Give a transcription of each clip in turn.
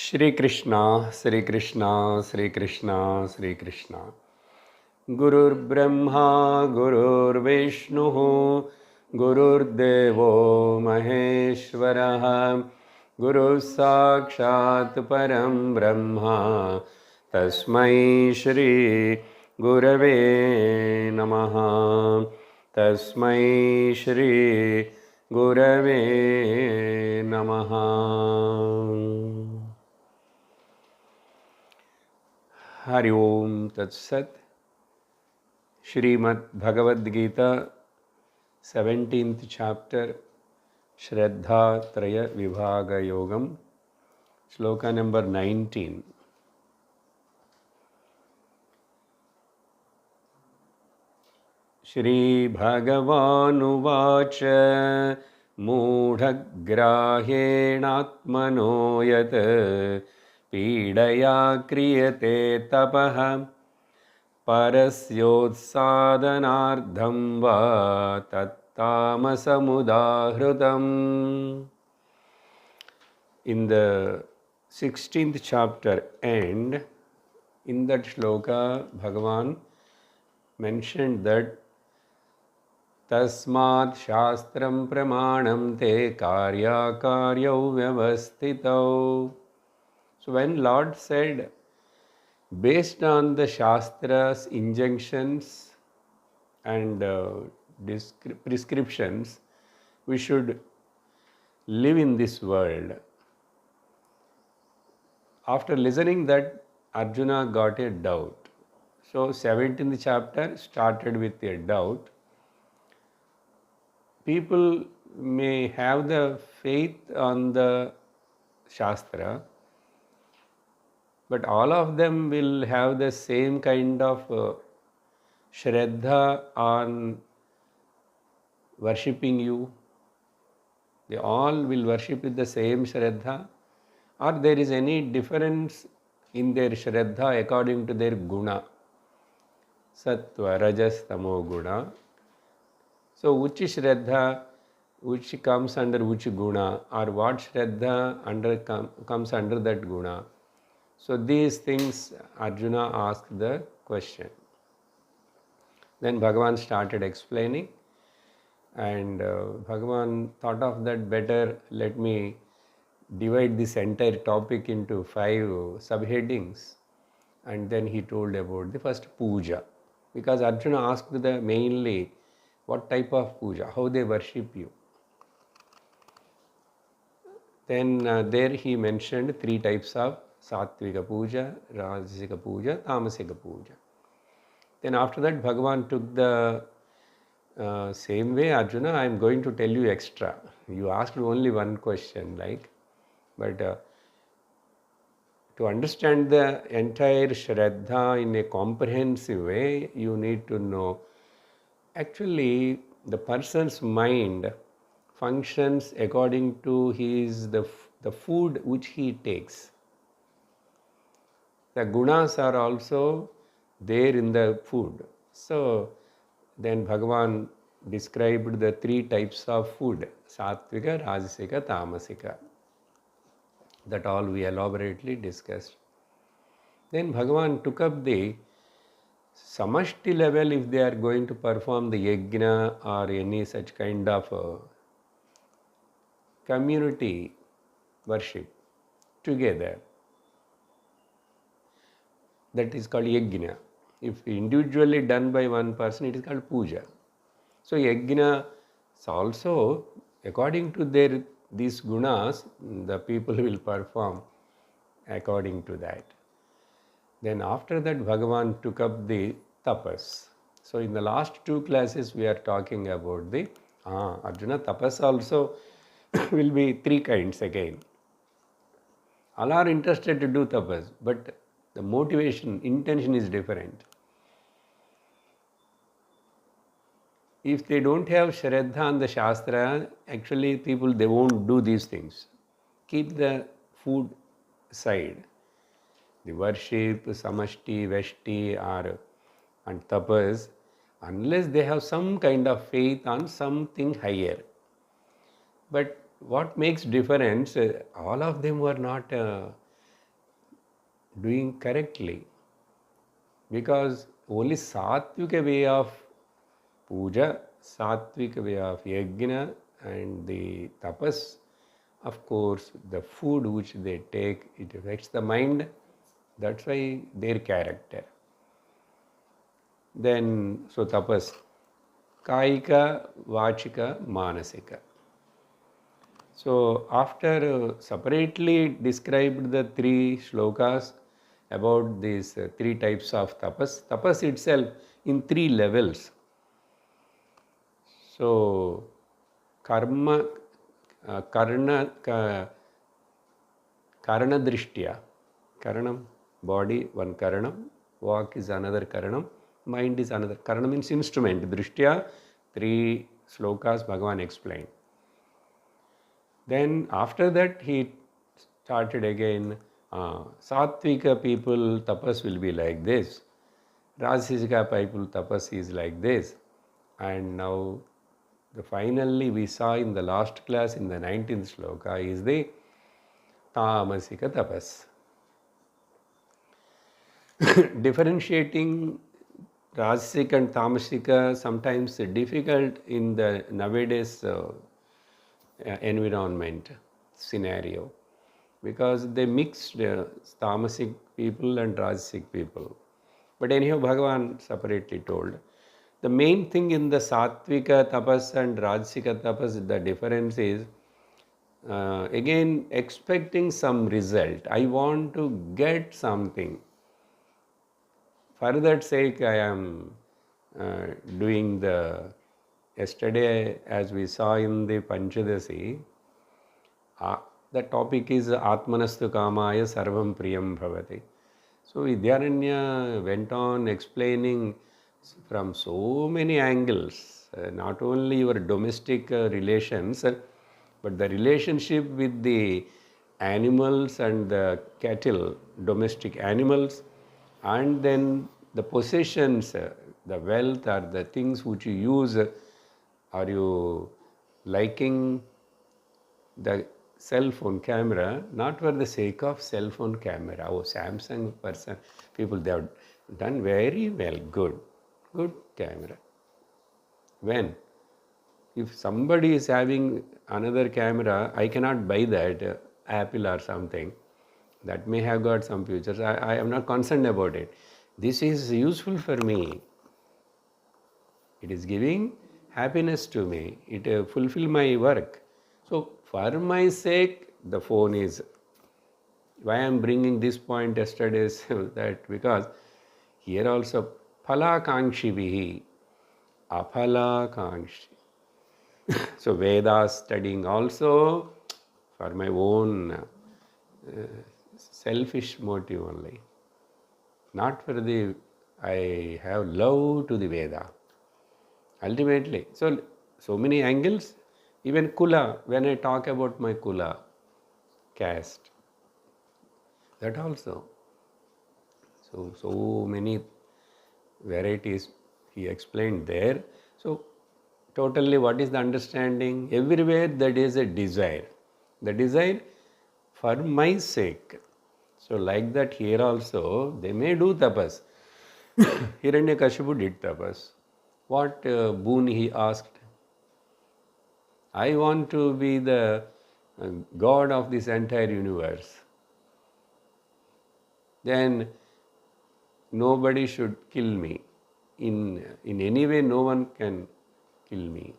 Shri Krishna, Shri Krishna, Shri Krishna, Shri Krishna. Gurur Brahma, Gurur Vishnu, Gurur Devo Maheshwaraha, Guru Sakshat Param Brahma, Tasmai Shri Gurave Namaha, Tasmai Shri Gurave Namaha. Hari Om Tat Sat. Srimad Bhagavad Gita, 17th chapter, Shraddha Traya Vibhaga Yogam, Sloka number 19. Shri Bhagavanuvacha Mudhagrahenatmano yat Pidaya kriyate tapaha Parasyotsādanārdham va tattamasamudahrutam. In the 16th chapter end, in that shloka, Bhagavan mentioned that Tasmat Shastram Pramanam Te Karya Karyau Vyavastitau. So when Lord said, based on the Shastra's injunctions and prescriptions, we should live in this world. After listening that, Arjuna got a doubt. So 17th chapter started with a doubt. People may have the faith on the Shastra, but all of them will have the same kind of Shraddha on worshipping you. They all will worship with the same Shraddha, or there is any difference in their Shraddha according to their guna. Sattva, Rajas, Tamo guna. So which Shraddha, which comes under which guna, or what Shraddha comes under that guna. So these things Arjuna asked the question. Then Bhagavan started explaining, and Bhagavan thought of that better, let me divide this entire topic into 5 subheadings, and then he told about the first puja. Because Arjuna asked mainly what type of puja, how they worship you. Then there he mentioned 3 types of Sattvika puja, Rajasika puja, Tamasika puja. Then after that Bhagavan took the same way, Arjuna, I am going to tell you extra. You asked only one question, but to understand the entire Shraddha in a comprehensive way, you need to know. Actually, the person's mind functions according to the food which he takes. The gunas are also there in the food. So then Bhagavan described the 3 types of food, Sattvika, Rajasika, Tamasika. That all we elaborately discussed. Then Bhagavan took up the samashti level, if they are going to perform the yajna or any such kind of community worship together. That is called yajna. If individually done by one person, it is called puja. So yajna is also, according to these gunas, the people will perform according to that. Then after that, Bhagavan took up the tapas. So in the last 2 classes, we are talking about the Arjuna tapas also will be 3 kinds again. All are interested to do tapas, but the motivation, intention is different. If they don't have Shraddha on the Shastra, actually people, they won't do these things. Keep the food aside. The worship, samashti, veshti, and tapas, unless they have some kind of faith on something higher. But what makes difference, all of them were not doing correctly, because only satvika way of puja, satvika way of yajna and the tapas, of course, the food which they take, it affects the mind. That's why their character. Then, so tapas, kaika, vachika, manasika. So, after separately described the three shlokas about these three types of tapas, tapas itself in three levels. So, karma, karana drishtya, karanam, body, one karanam, walk is another karanam, mind is another. Karanam means instrument, drishtya, three slokas Bhagavan explained. Then after that he started again, Sattvika people tapas will be like this, Rajasika people tapas is like this, and now finally we saw in the last class in the 19th sloka is the Tamasika tapas. Differentiating Rajasika and Tamasika sometimes difficult in the nowadays environment scenario, because they mixed tamasic people and rajasic people. But anyhow, Bhagavan separately told. The main thing in the sattvika tapas and rajasika tapas, the difference is again expecting some result. I want to get something. For that sake, I am doing yesterday, as we saw in the Panchadasi, the topic is Atmanastu Kamaya Sarvam Priyam Bhavati. So Vidyaranya went on explaining from so many angles, not only your domestic relations, but the relationship with the animals and the cattle, domestic animals, and then the possessions, the wealth or the things which you use. Are you liking the cell phone camera not for the sake of cell phone camera? Oh, Samsung person, people, they have done very well, good camera. When? If somebody is having another camera, I cannot buy that, Apple or something. That may have got some features. I am not concerned about it. This is useful for me. It is giving happiness to me. It fulfill my work. So for my sake, the phone is. Why I am bringing this point yesterday is that because here also phalakankshi vihi, aphalakankshi. So Vedas studying also for my own selfish motive only. Not for the, I have love to the Veda. Ultimately, so many angles, even Kula, when I talk about my Kula, caste, that also. So many varieties he explained there. So totally what is the understanding? Everywhere that is a desire. The desire for my sake. So like that here also, they may do tapas. Hiranyakashipu did tapas. What boon he asked? I want to be the God of this entire universe. Then nobody should kill me. In any way, no one can kill me.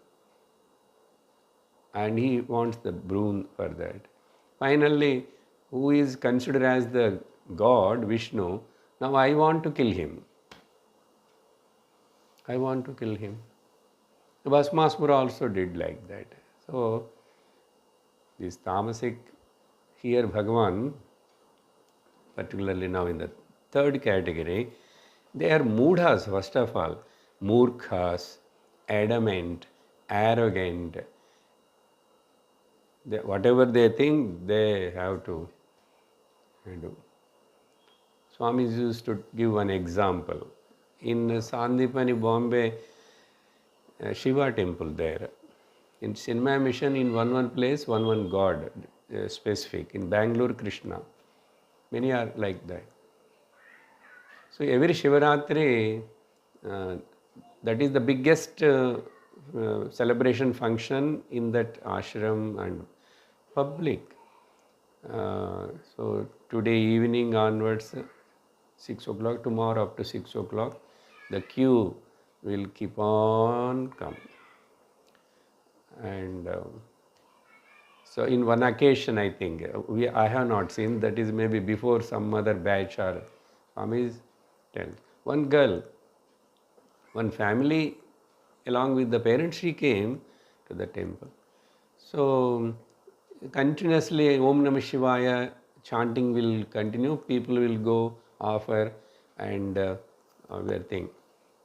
And he wants the boon for that. Finally, who is considered as the God, Vishnu, now I want to kill him. I want to kill him. Bhasmasura also did like that. So, this tamasic, here Bhagavan, particularly now in the third category, they are mudhas first of all, murkhas, adamant, arrogant. Whatever they think, they have to do. Swami used to give one example. In Sandipani, Bombay, Shiva temple there. In Chinmaya Mission, in one place, one God specific. In Bangalore, Krishna. Many are like that. So every Shivaratri, that is the biggest celebration function in that ashram and public. So today evening onwards, 6 o'clock, tomorrow up to 6 o'clock, the queue will keep on coming. And so in one occasion, I think, I have not seen, that is maybe before some other batch or Swami's tell. One girl, one family, along with the parents, she came to the temple. So continuously Om Namah Shivaya chanting will continue, people will go offer and other thing.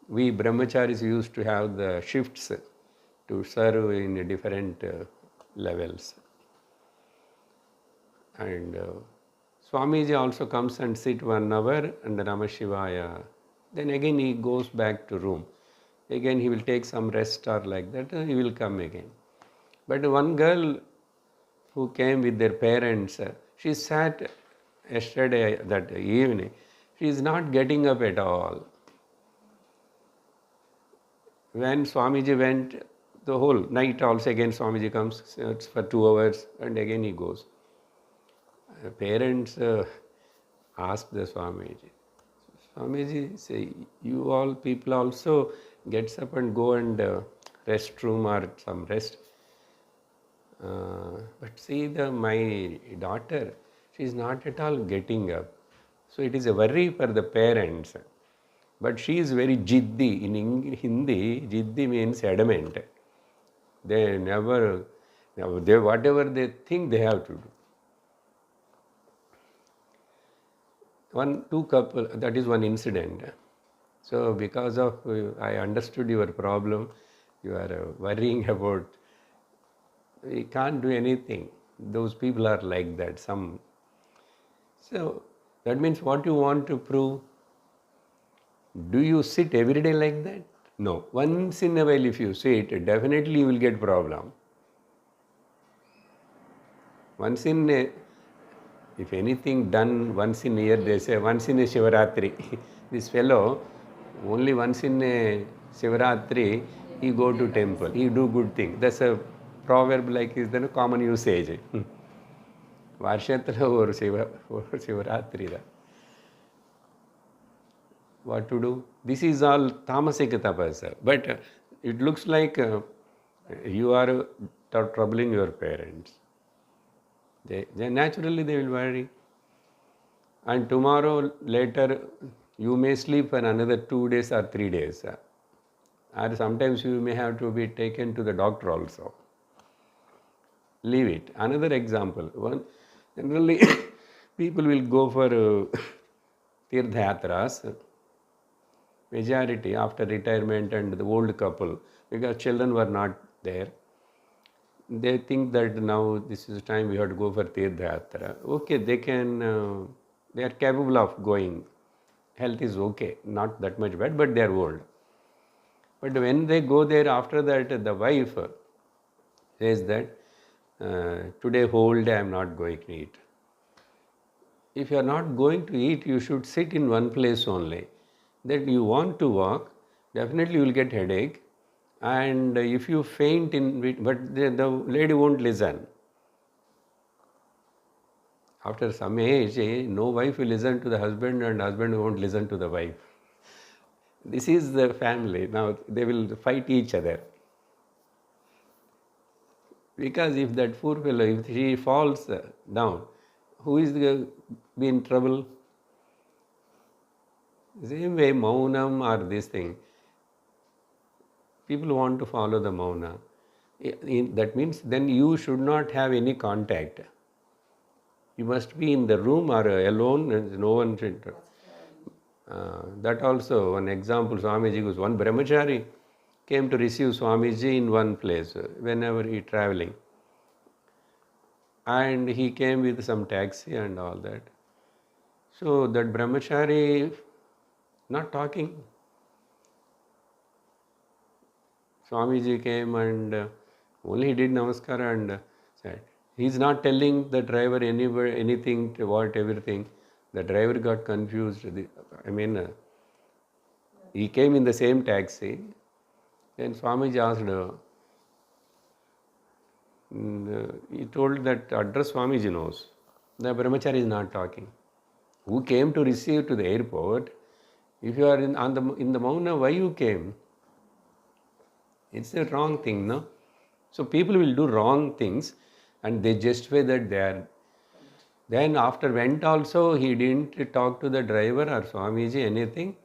We brahmacharis used to have the shifts to serve in different levels. And Swamiji also comes and sit 1 hour and Namah Shivaya. Then again he goes back to room. Again he will take some rest or like that, he will come again. But one girl who came with their parents, she sat yesterday that evening, she is not getting up at all. When Swamiji went, the whole night also again Swamiji comes, sits for 2 hours and again he goes. Parents ask the Swamiji. Swamiji say, you all people also gets up and go and restroom or some rest. But see my daughter, she is not at all getting up. So it is a worry for the parents. But she is very jiddi. In Hindi, jiddi means adamant. They never, whatever they think they have to do. 2 couple, that is one incident. So because of, I understood your problem, you are worrying about, we can't do anything. Those people are like that. So that means what you want to prove? Do you sit every day like that? No. Once in a while if you sit, definitely you will get problem. Once in a, if anything done once in a year, they say once in a Shivaratri. This fellow, only once in a Shivaratri, he go to temple, he do good thing. That's a proverb like is the common usage. Varshathila or Shivaratri. What to do? This is all tamasika tapasa. But it looks like you are troubling your parents. They naturally they will worry. And tomorrow later you may sleep for another 2 days or 3 days. Or sometimes you may have to be taken to the doctor also. Leave it. Another example. Generally people will go for Tirthayatras. Majority after retirement and the old couple, because children were not there. They think that now this is the time we have to go for Tirthayatra. Okay, they can, they are capable of going. Health is okay, not that much bad, but they are old. But when they go there, after that, the wife says that, today whole day I am not going to eat. If you are not going to eat, you should sit in one place only. That you want to walk, definitely you will get headache. And if you faint but the lady won't listen. After some age, no wife will listen to the husband and husband won't listen to the wife. This is the family. Now they will fight each other. Because if that poor fellow, if she falls down, who is going to be in trouble? Same way, maunam or this thing. People want to follow the mauna. That means then you should not have any contact. You must be in the room or alone, and no one should. That also, one example, Swamiji was one brahmachari came to receive Swamiji in one place whenever he traveling. And he came with some taxi and all that. So that brahmachari not talking. Swamiji came and only he did namaskar and said, he is not telling the driver anything, everything. The driver got confused. He came in the same taxi. Then Swamiji asked, he told that address Swamiji knows. The brahmachari is not talking. Who came to receive to the airport? If you are in the Mauna, why you came? It's a wrong thing, no? So people will do wrong things and they justify that they are. Then after went also, he didn't talk to the driver or Swamiji anything.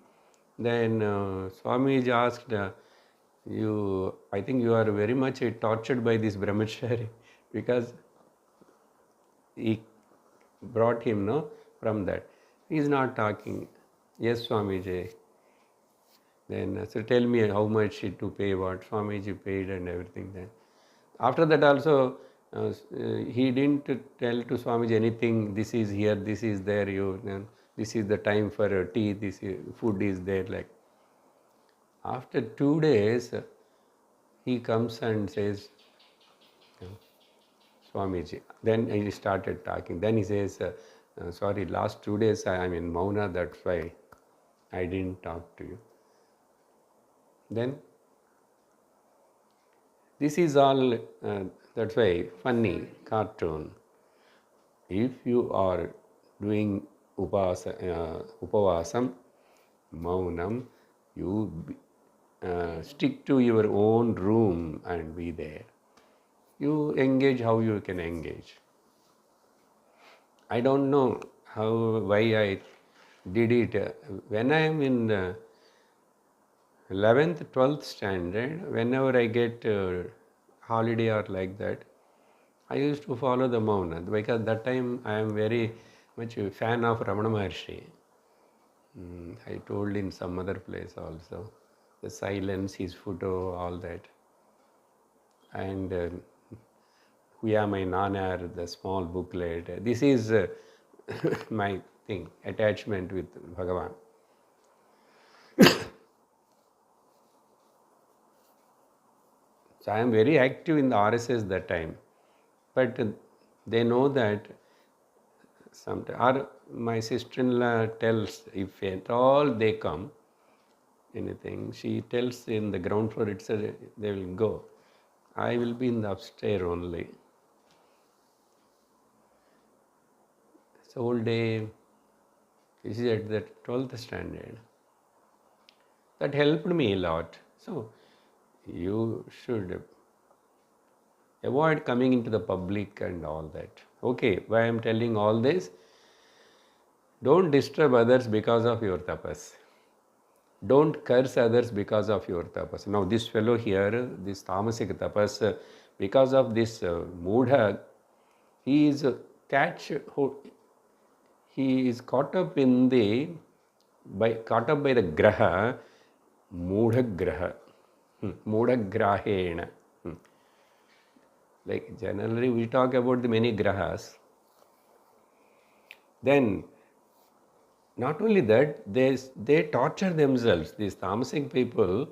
Then Swamiji asked, I think you are very much tortured by this brahmachari because he brought him, no, from that. He is not talking. Yes, Swamiji. Then so tell me how much to pay, what Swamiji paid and everything. Then after that also, he didn't tell to Swamiji anything. This is here, this is there. This is the time for tea. Food is there. Like after 2 days, he comes and says, Swamiji. Then he started talking. Then he says, sorry, last 2 days I am in Mauna. That's why I didn't talk to you. Then this is all, that's why funny cartoon. If you are doing upavasam, maunam, you stick to your own room and be there. You engage how you can engage. I don't know why I did it. When I am in the 11th, 12th standard, whenever I get holiday or like that, I used to follow the Mauna because that time I am very much a fan of Ramana Maharshi. I told in some other place also. The silence, his photo, all that. And Huyamai Nanar, the small booklet. This is my thing, attachment with Bhagavan. So I am very active in the RSS that time. But they know that sometimes, or my sister-in-law tells, if at all they come, anything, she tells in the ground floor itself, they will go. I will be in the upstairs only. So whole day, this is at the 12th standard. That helped me a lot. So you should avoid coming into the public and all that. Okay, why I am telling all this? Don't disturb others because of your tapas. Don't curse others because of your tapas. Now this fellow here, this tamasic tapas, because of this moodha, he is caught up in caught up by the graha, moodha graha, moodha grahena. Like generally we talk about the many grahas. Then not only that, they torture themselves. These tamasic people,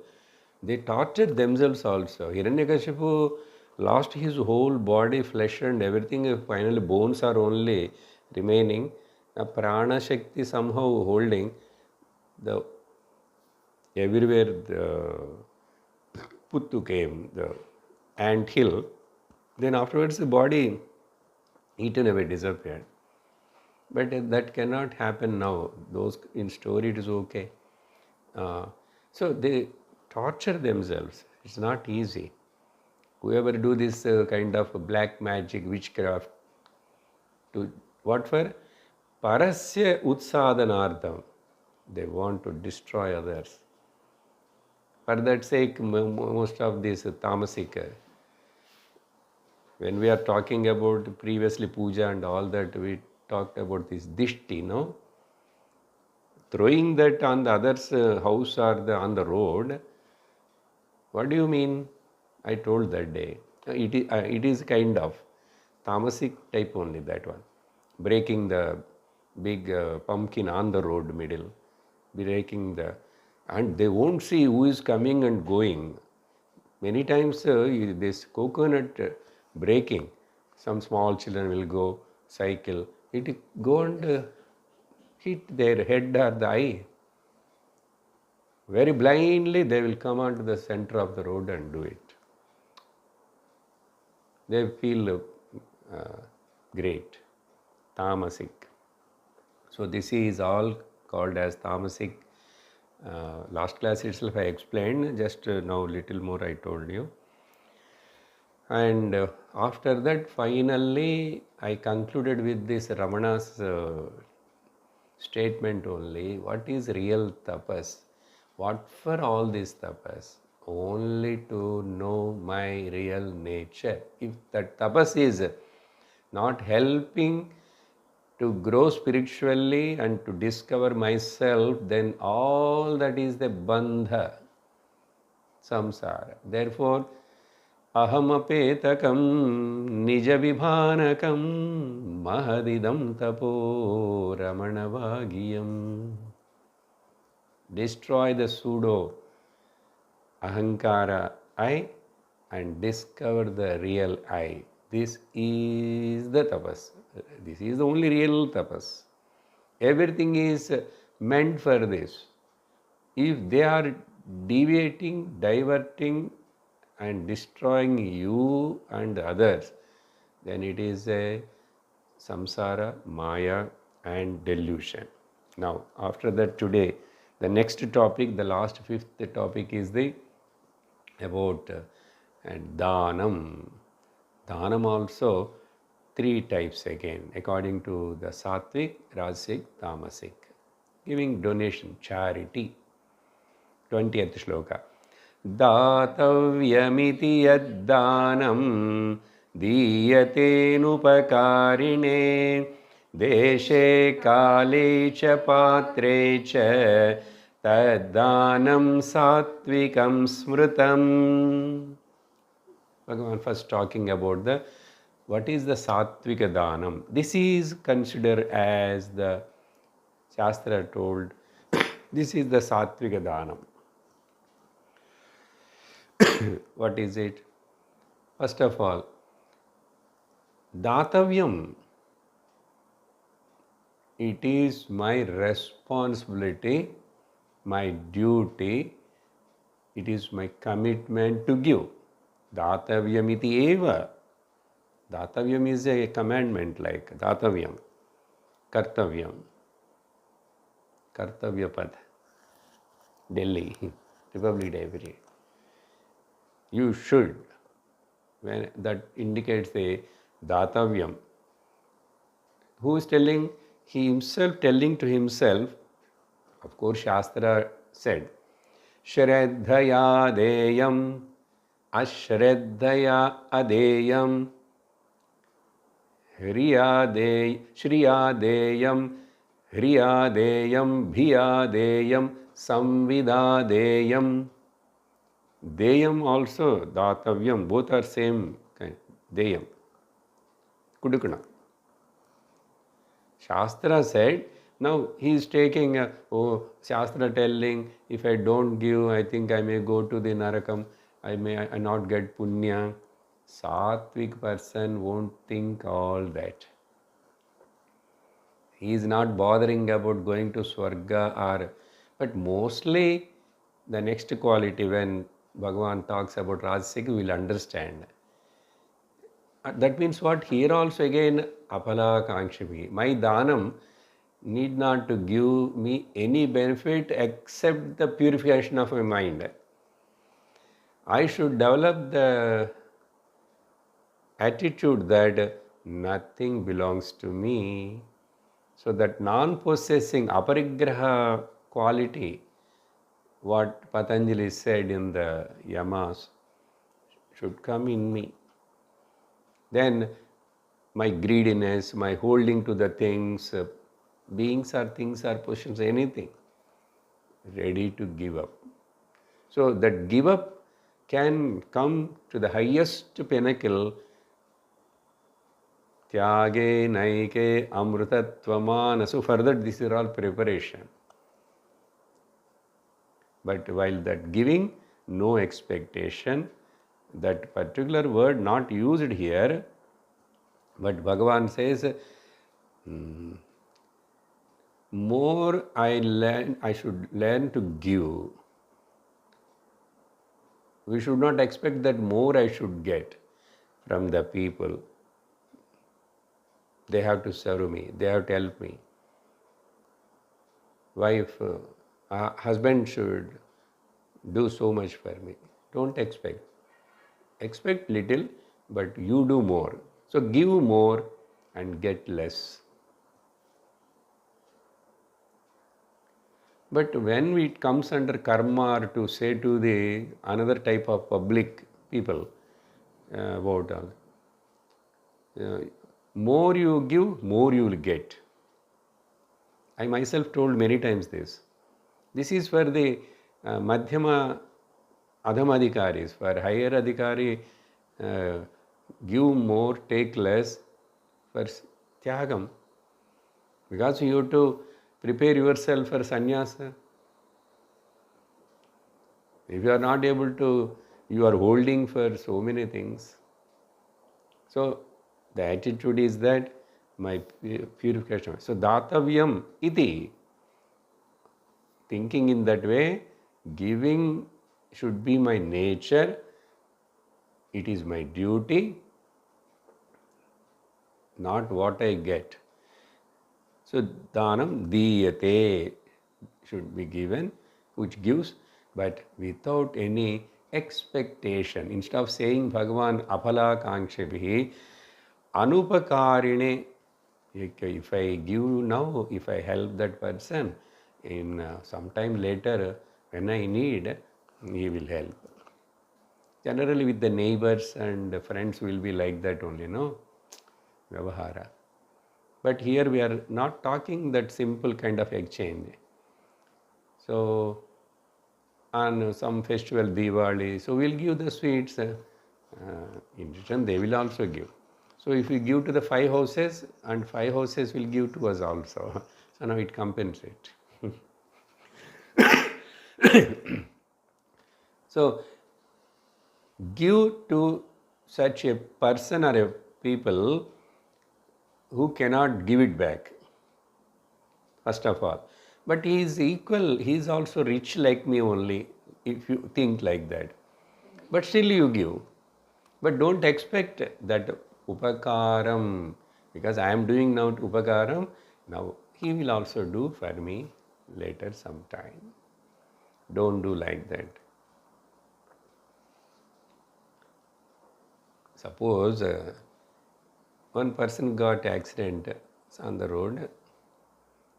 they torture themselves also. Hiranyakashipu lost his whole body, flesh and everything. Finally bones are only remaining. A prana shakti somehow holding. Everywhere the puttu came, the ant hill. Then afterwards the body eaten away, disappeared. But that cannot happen now. Those in story it is okay. So they torture themselves. It's not easy. Whoever do this kind of black magic, witchcraft, to what for? Parasya utsadanardham. They want to destroy others. For that sake, most of these tamasika, when we are talking about previously puja and all that, we talked about this dishti, no? Throwing that on the other's house or on the road. What do you mean? I told that day. It is kind of tamasic type only, that one. Breaking the big pumpkin on the road middle. And they won't see who is coming and going. Many times this coconut breaking, some small children will go, cycle. It go and hit their head or the eye. Very blindly they will come onto the center of the road and do it. They feel great, tamasic. So this is all called as tamasic. Last class itself I explained, just now little more I told you. And after that, finally I concluded with this Ramana's statement only. What is real tapas? What for all this tapas? Only to know my real nature. If that tapas is not helping to grow spiritually and to discover myself, then all that is the bandha, samsara. Therefore, ahamapetakam nijavibhanakam mahadidam tapo ramanavagiyam. Destroy the pseudo ahankara I and discover the real I. This is the tapas. This is the only real tapas. Everything is meant for this. If they are deviating, diverting and destroying you and others, then it is a samsara, maya and delusion. Now, after that today, the next topic, the last fifth topic is about dhanam. Dhanam also three types again, according to the sattvic, rajasic, tamasic. Giving donation, charity. 20th shloka. Datavyamiti yaddanam diyatenupakarine deshe kale cha patre cha taddanam sattvikam smritam. Bhagavan first talking about what is the sattvika dhanam. This is considered as the Shastra told, this is the sattvika dhanam. What is it? First of all, datavyam. It is my responsibility, my duty, it is my commitment to give. Datavyam iti eva. Datavyam is a commandment like datavyam, kartavyam, kartavyapad, Delhi, Republic Day. You should. When that indicates a datavyam. Who is telling? He himself telling to himself. Of course, Shastra said, Shraddhaya deyam, ashraddhaya adeyam, Shriyadeyam, Hriyadeyam, Bhiyadeyam, Samvidadeyam. Deyam also, Datavyam, both are same kind. Deyam. Kudukana. Shastra said, now he is taking, Shastra telling, if I don't give, I think I may go to the Narakam, I may not get Punya. Sattvic person won't think all that. He is not bothering about going to Swarga or, but mostly the next quality when Bhagavan talks about Rajasic, we will understand. That means what? Here also again, apala kankshami. My dhanam need not to give me any benefit except the purification of my mind. I should develop the attitude that nothing belongs to me. So that non-possessing aparigraha quality, what Patanjali said in the Yamas, should come in me. Then my greediness, my holding to the things, beings or things or positions, anything, ready to give up. So that give up can come to the highest pinnacle, Tyage naike amrutatvamana. So further this is all preparation. But while that giving, no expectation, that particular word not used here, but Bhagavan says, more I should learn to give. We should not expect that more I should get from the people. They have to serve me, they have to help me. Wife, husband should do so much for me. Don't expect. Expect little, but you do more. So give more and get less. But when it comes under karma, or to say to the another type of public people about more you give, more you will get. I myself told many times this. This is for the Madhyama Adhamadhikaris. For higher Adhikari, give more, take less. For Tyagam, because you have to prepare yourself for sannyasa. If you are not able to, you are holding for so many things. So the attitude is that my purification. So datavyam iti, thinking in that way, giving should be my nature, it is my duty, not what I get. So dhanam diyate should be given, which gives, but without any expectation. Instead of saying Bhagavan aphala kangshabhi, anupakarine, if I give now, if I help that person, in sometime later when I need, he will help. Generally with the neighbors and friends will be like that only, no? Vyavahara. But here we are not talking that simple kind of exchange. So on some festival, Diwali, so we'll give the sweets. In return, they will also give. So if we give to the 5 houses, and 5 houses will give to us also. So now it compensates. So give to such a person or a people who cannot give it back, first of all. But he is equal, he is also rich like me only, if you think like that. But still you give. But don't expect that upakaram, because I am doing now upakaram, now he will also do for me later sometime. Don't do like that. Suppose one person got accident on the road,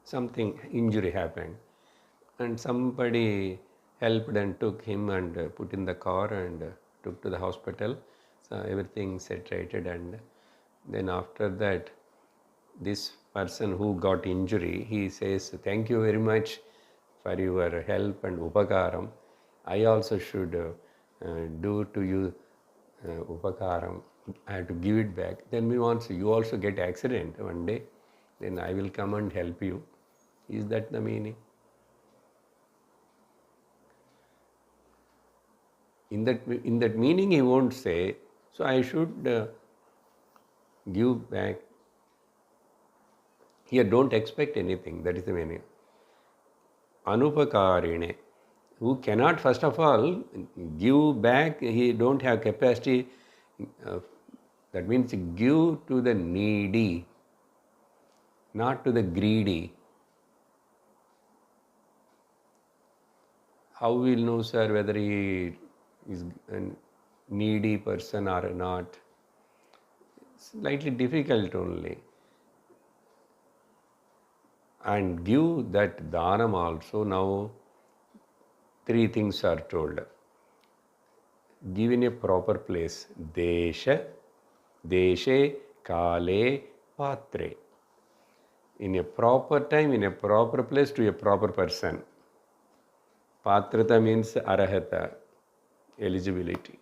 something injury happened, and somebody helped and took him and put in the car and took to the hospital. So everything saturated, and then after that, this person who got injury, he says, thank you very much for your help and upakaram. I also should do to you upakaram. I have to give it back. Then we want you also get accident one day, then I will come and help you. Is that the meaning? In that meaning, he won't say, so I should give back. Here, don't expect anything. That is the meaning. Anupakarine, who cannot, first of all, give back, he don't have capacity. That means give to the needy, not to the greedy. How will know, sir, whether he is a needy person or not? It's slightly difficult only. And give that dhanam also. Now 3 things are told. Give in a proper place. Deshe, kale, patre. In a proper time, in a proper place, to a proper person. Patrata means arahata, eligibility.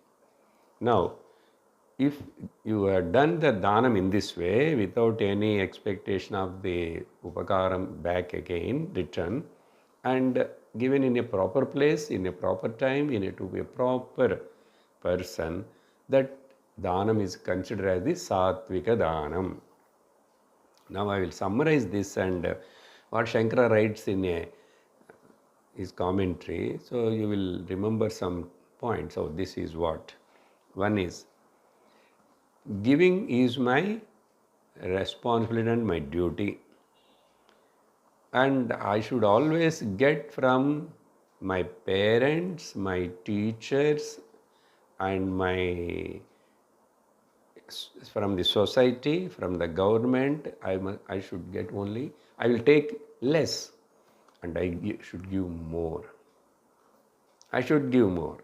Now, if you have done the dhanam in this way, without any expectation of the upakaram back again, return, and given in a proper place, in a proper time, to a proper person, that dhanam is considered as the sattvika dhanam. Now I will summarize this and what Shankara writes in his commentary. So you will remember some points. So this is what. One is, giving is my responsibility and my duty. And I should always get from my parents, my teachers, and from the society, from the government. I should get only, I will take less and should give more. I should give more.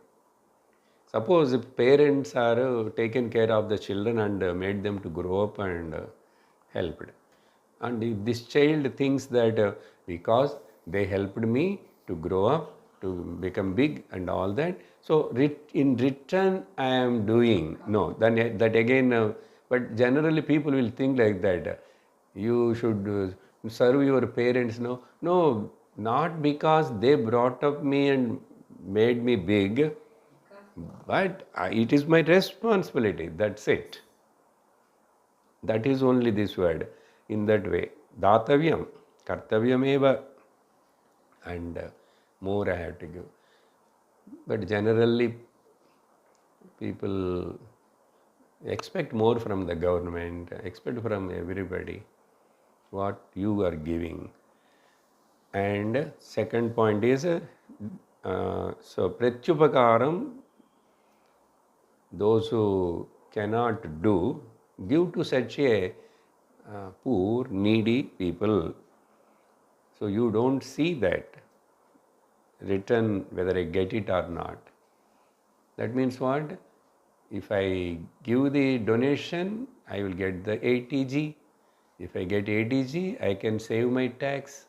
Suppose if parents are taken care of the children and made them to grow up and helped. And if this child thinks that because they helped me to grow up, to become big and all that, so in return I am doing, no, then that again, but generally people will think like that, you should serve your parents, no, not because they brought up me and made me big, but it is my responsibility, that's it. That is only this word, in that way. Datavyam, kartavyameva, and more I have to give. But generally, people expect more from the government, expect from everybody what you are giving. And second point is, so pratyupakaram, those who cannot do, give to such a poor, needy people. So you don't see that return whether I get it or not. That means what? If I give the donation, I will get the ATG. If I get ATG, I can save my tax.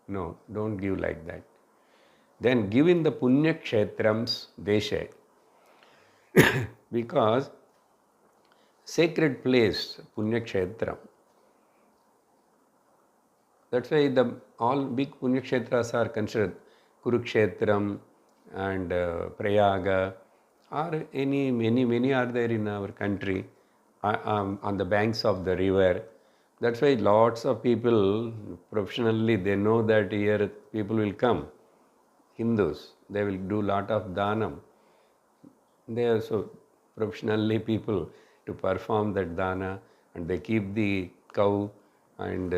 No, don't give like that. Then give in the Punya Kshetrams Deshe. Because sacred place, Punya Kshetram. That's why all big Punya Kshetras are considered Kurukshetram and Prayaga, or many are there in our country on the banks of the river. That's why lots of people professionally, they know that here people will come, Hindus, they will do lot of dhanam. They are so professionally people to perform that dana, and they keep the cow and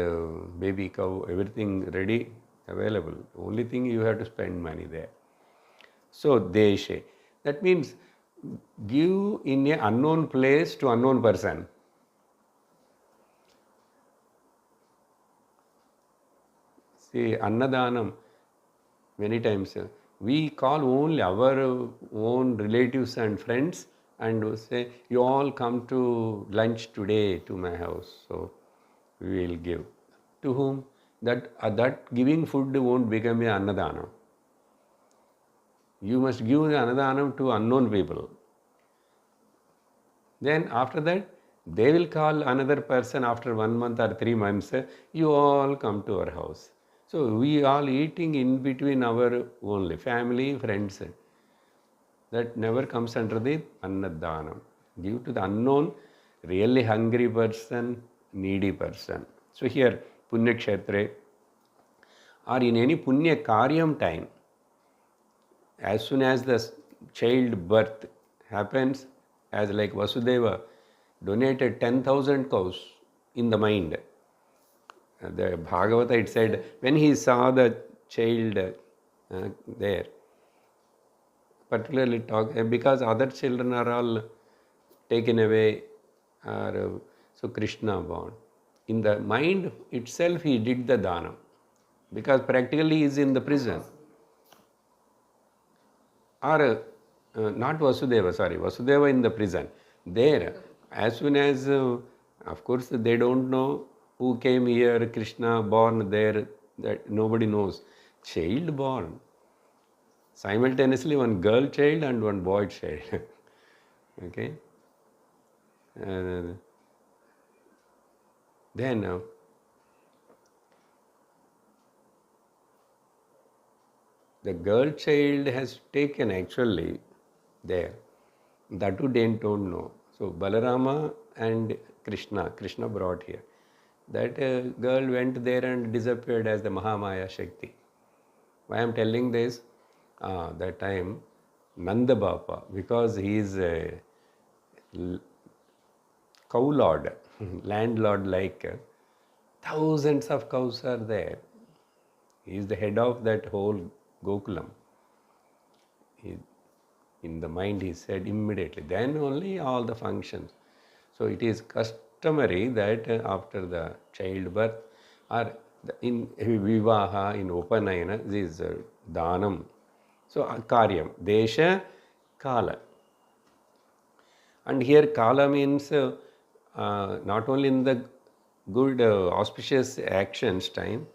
baby cow, everything ready, available. Only thing you have to spend money there. So deshe, that means give in an unknown place to unknown person. See, Annadanam, many times we call only our own relatives and friends and say, you all come to lunch today to my house. So we will give. To whom? That giving food won't become a Annadanam. You must give the Annadanam to unknown people. Then after that, they will call another person after 1 month or 3 months, you all come to our house. So we all eating in between our only family, friends. That never comes under the Annadanam. Give to the unknown, really hungry person, needy person. So here, Punya Kshetre, or in any Punya Karyam time, as soon as the child birth happens, as like Vasudeva donated 10,000 cows in the mind. The Bhagavata, it said, when he saw the child there, particularly because other children are all taken away, so Krishna born. In the mind itself, he did the dana, because practically he is in the prison. Or not Vasudeva, sorry, Vasudeva in the prison. There, as soon as, of course, they don't know who came here, Krishna born there, that nobody knows. Child born. Simultaneously, one girl child and one boy child. Okay? Then, the girl child has taken actually there. That too they don't know. So Balarama and Krishna brought here. That girl went there and disappeared as the Mahamaya Shakti. Why I am telling this? That time Nanda Bapa, because he is a cow lord, landlord like, thousands of cows are there. He is the head of that whole Gokulam. In the mind he said immediately, then only all the functions. So it is customary that after the childbirth or in vivaha, in upanayana, this is dhanam. So karyam, desha, kala. And here kala means not only in the good auspicious actions time,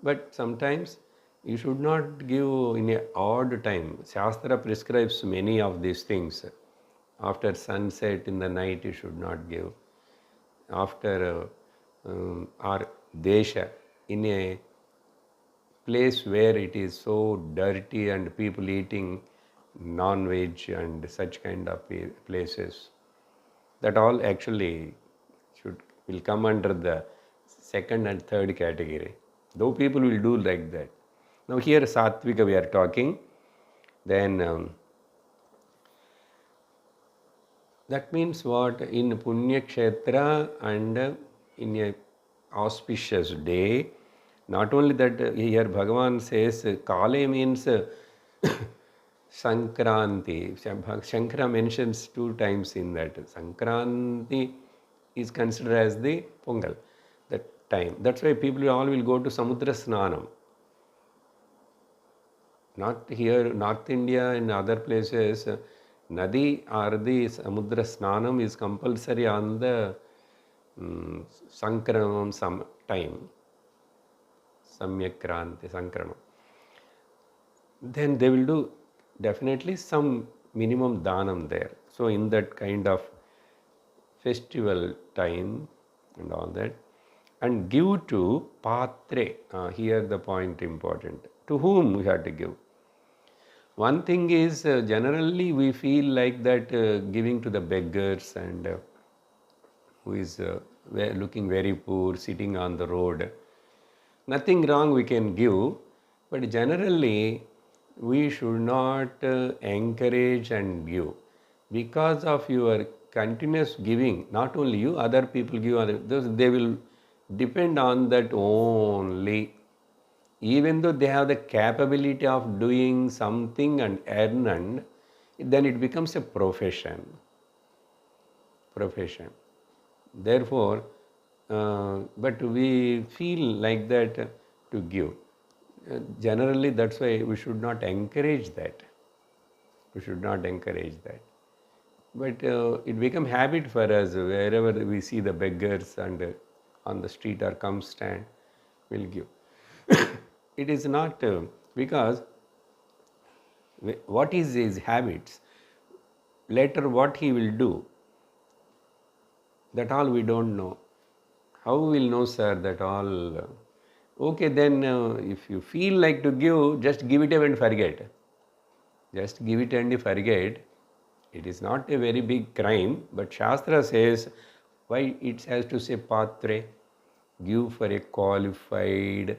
but sometimes you should not give in a odd time. Shastra prescribes many of these things. After sunset in the night you should not give. After or desha, in a place where it is so dirty and people eating non-veg and such kind of places, that all actually will come under the second and third category. Though people will do like that. Now here Sattvika we are talking, then that means what? In Punya Kshetra and in a auspicious day, not only that, here Bhagavan says Kale means Sankranti. Shankara mentions 2 times in that. Sankranti is considered as the Pongal, that time. That's why people all will go to Samudra Snanam. Not here, North India and other places, Nadi or the Samudra Snanam is compulsory on the Sankranam some time. Samyakranti, Sankranam. Then they will do definitely some minimum dhanam there. So in that kind of festival time and all that, and give to patre. Here the point important. To whom we have to give? One thing is generally we feel like that giving to the beggars and who is looking very poor, sitting on the road. Nothing wrong we can give, but generally we should not encourage and give. Because of your continuous giving, not only you, other people give, they will depend on that only. Even though they have the capability of doing something and earn, and then it becomes a profession. Therefore, but we feel like that to give. Generally, that's why we should not encourage that. But it becomes habit for us. Wherever we see the beggars and on the street or come stand, we'll give. It is not because what is his habits, later what he will do, that all we don't know. How we will know, sir, that all? Okay, then if you feel like to give, just give it and forget. Just give it and forget. It is not a very big crime, but Shastra says, why it has to say patre? Give for a qualified,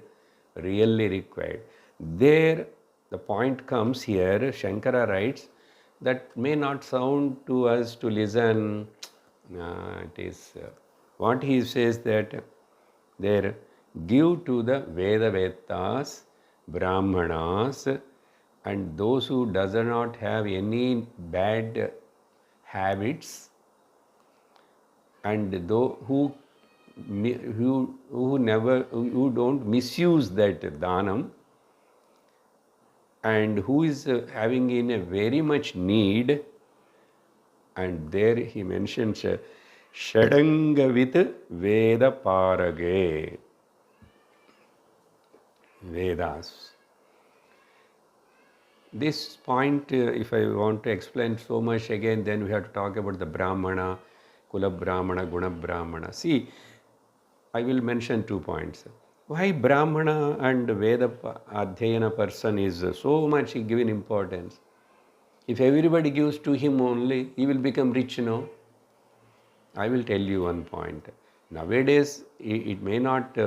really required. There, the point comes here, Shankara writes, that may not sound to us to listen. It is what he says that there, give to the Vedas, Brahmanas, and those who does not have any bad habits, and those who don't misuse that dhanam, and who is having in a very much need. And there he mentions Shadanga with Veda Parage. Vedas. This point, if I want to explain so much again, then we have to talk about the Brahmana, Kula Brahmana, Guna Brahmana. See, I will mention 2 points. Why Brahmana and Veda Adhyayana person is so much given importance? If everybody gives to him only, he will become rich, no? I will tell you one point. Nowadays it may not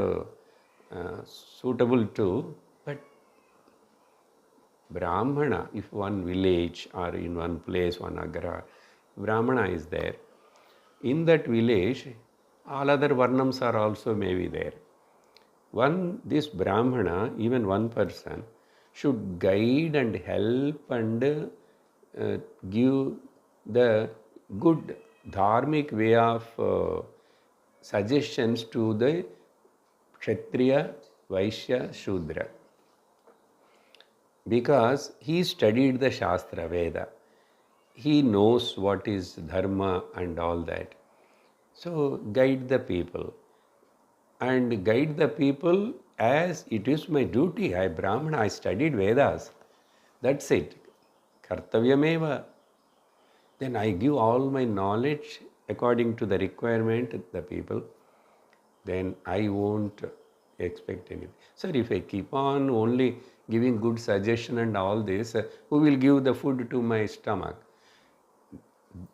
suitable to, but Brahmana, if one village or in one place, one agra, Brahmana is there. In that village, all other varnams are also maybe there. This Brahmana, even one person, should guide and help and give the good dharmic way of suggestions to the Kshatriya, Vaishya, Shudra. Because he studied the Shastra, Veda. He knows what is dharma and all that. So guide the people. And guide the people as it is my duty. I Brahmana, I studied Vedas. That's it. Kartavyameva. Then I give all my knowledge according to the requirement of the people. Then I won't expect anything. Sir, if I keep on only giving good suggestion and all this, who will give the food to my stomach?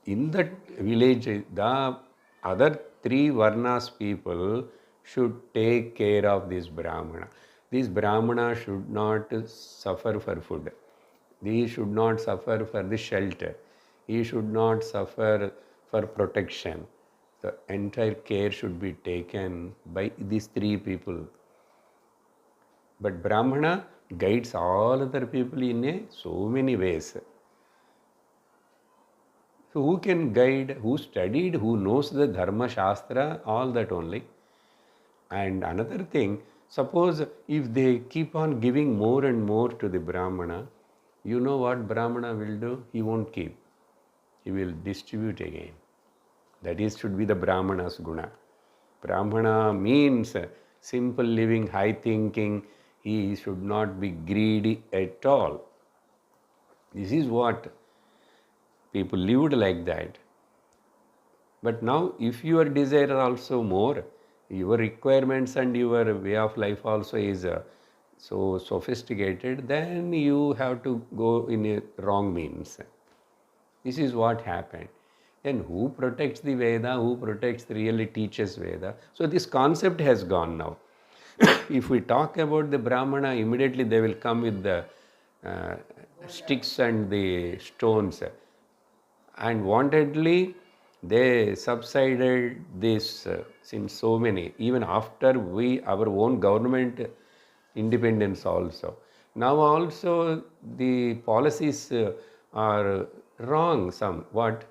In that village, the other three Varnas people should take care of this Brahmana. This Brahmana should not suffer for food. He should not suffer for the shelter. He should not suffer for protection. The entire care should be taken by these three people. But Brahmana guides all other people in so many ways. So who can guide, who studied, who knows the Dharma Shastra, all that only. And another thing, suppose if they keep on giving more and more to the Brahmana, you know what Brahmana will do? He won't keep. He will distribute again. That is, should be the Brahmana's guna. Brahmana means simple living, high thinking. He should not be greedy at all. This is what people lived like that. But now, if your desire also more, your requirements and your way of life also is so sophisticated, then you have to go in a wrong means. This is what happened. Then who protects the Veda? Who protects, really teaches Veda? So this concept has gone now. If we talk about the Brahmana, immediately they will come with the sticks and the stones. And wantedly, they subsided this since so many, even after our own government independence also. Now also the policies are wrong somewhat.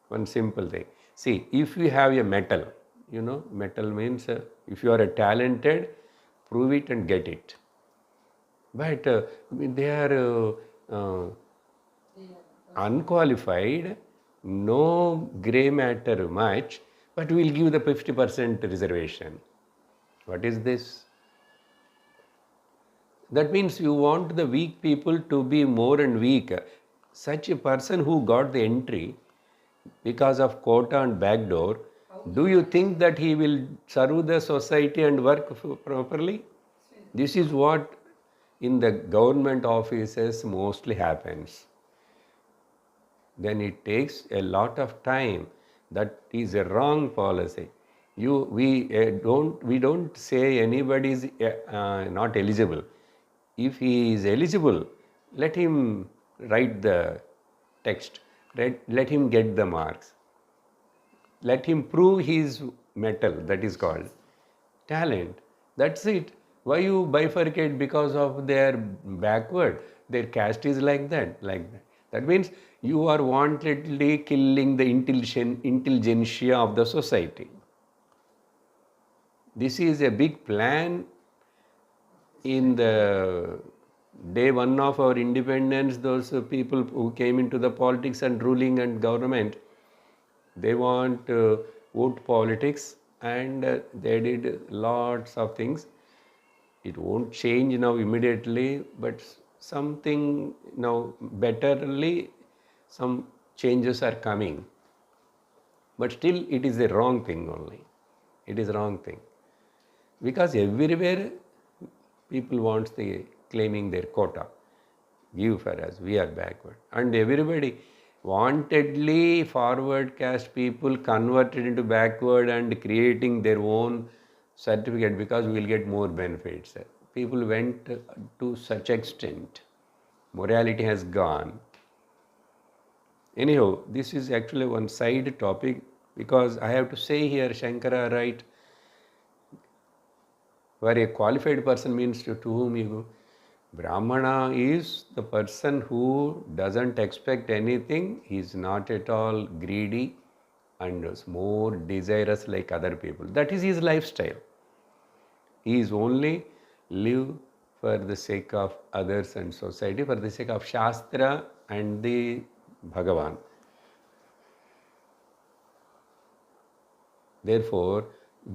One simple thing. See, if you have a metal, metal means if you are a talented, prove it and get it. But they are unqualified, no grey matter much, but we will give the 50% reservation. What is this? That means you want the weak people to be more and weak. Such a person who got the entry because of quota and backdoor, do you think that he will serve the society and work properly? This is what in the government offices mostly happens. Then it takes a lot of time. That is a wrong policy. We don't say anybody is not eligible. If he is eligible, let him write the text. Let him get the marks. Let him prove his metal, that is called talent. That's it. Why you bifurcate because of their backward? Their caste is like that. That means you are wantedly killing the intelligentsia of the society. This is a big plan. In the day one of our independence, those people who came into the politics and ruling and government, they want vote politics, and they did lots of things. It won't change now immediately, but something now betterly, some changes are coming. But still it is a wrong thing only. It is a wrong thing. Because everywhere people want claiming their quota. Give for us, we are backward. And everybody, Wantedly forward caste people converted into backward and creating their own certificate because we will get more benefits. People went to such extent. Morality has gone. Anyhow, this is actually one side topic because I have to say here, Shankara, right? Where a qualified person means to whom you go. Brahmana is the person who doesn't expect anything, he is not at all greedy and is more desirous like other people. That is his lifestyle. He is only live for the sake of others and society, for the sake of Shastra and the Bhagavan. Therefore,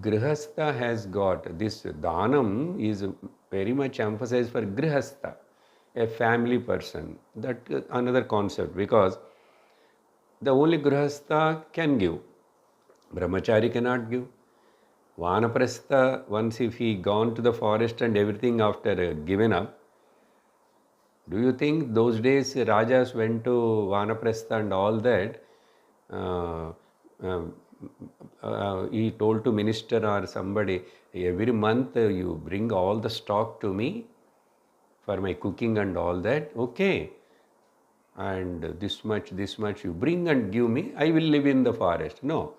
Grihastha has got this Dhanam is very much emphasized for Grihastha, a family person. That another concept because the only Grihastha can give. Brahmachari cannot give. Vanaprastha, once if he gone to the forest and everything after given up, do you think those days Rajas went to Vanaprastha and all that? Uh, he told to minister or somebody, every month you bring all the stock to me for my cooking and all that. Okay. And this much you bring and give me, I will live in the forest. No,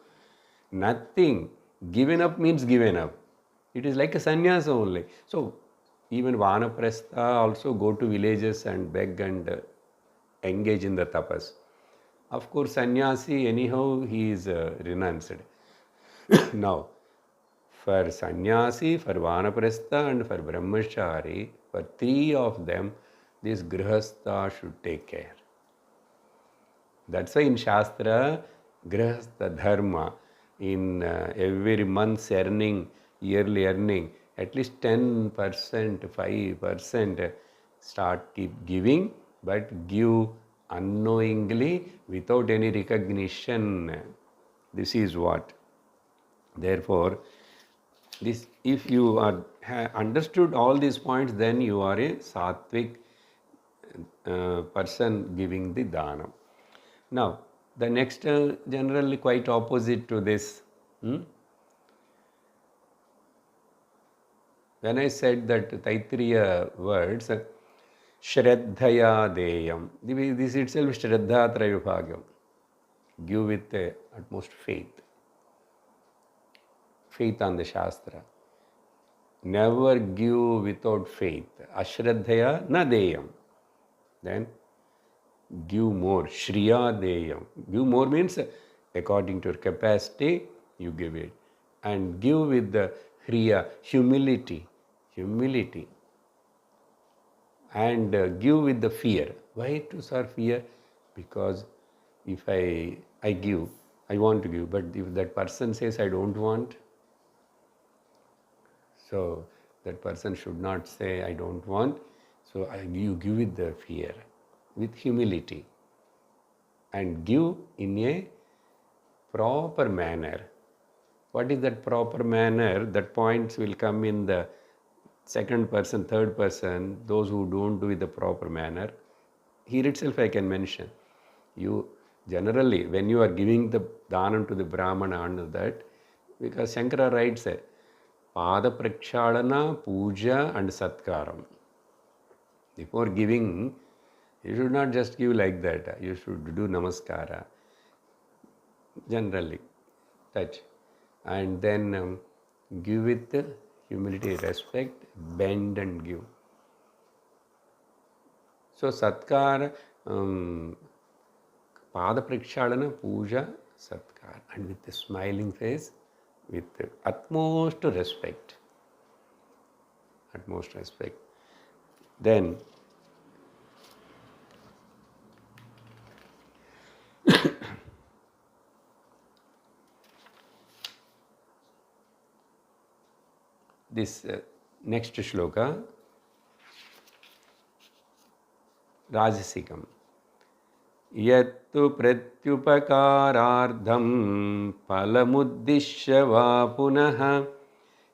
nothing. Given up means given up. It is like a sannyasa only. So even Vanaprastha also go to villages and beg and engage in the tapas. Of course, sannyasi anyhow he is renounced. Now, for sannyasi, for vanaprastha and for brahmachari, for three of them, this grihastha should take care. That's why in Shastra, grihastha dharma, in every month's earning, yearly earning, at least 10%, 5% start keep giving, but give unknowingly without any recognition. This is what. Therefore, this if you are understood all these points, then you are a sattvic person giving the dhanam. Now, the next generally quite opposite to this. When I said that Taittiriya words, Shraddhaya Deyam, this itself is Shraddha Trayubhagyam. Give with utmost faith. Faith on the Shastra. Never give without faith. Ashraddhaya na deyam. Then give more. Shriya deyam. Give more means according to your capacity, you give it. And give with the hriya, humility. Humility. And give with the fear. Why to serve fear? Because if I give, I want to give, but if that person says I don't want, so that person should not say I don't want. So you give with the fear, with humility, and give in a proper manner. What is that proper manner? That points will come in the second person, third person, those who don't do it the proper manner. Here itself I can mention. You generally, when you are giving the dhanam to the Brahmana and that, because Shankara writes Pada Prakshalana, Puja and Satkaram. Before giving, you should not just give like that. You should do Namaskara. Generally, touch. And then give with humility, respect, bend and give. So Satkara, Pada Prakshalana, Puja, Satkara. And with a smiling face, with utmost respect. Utmost respect. Then this next shloka, Rajasikam. Yattu pratyupakarardham palamuddishya va punaha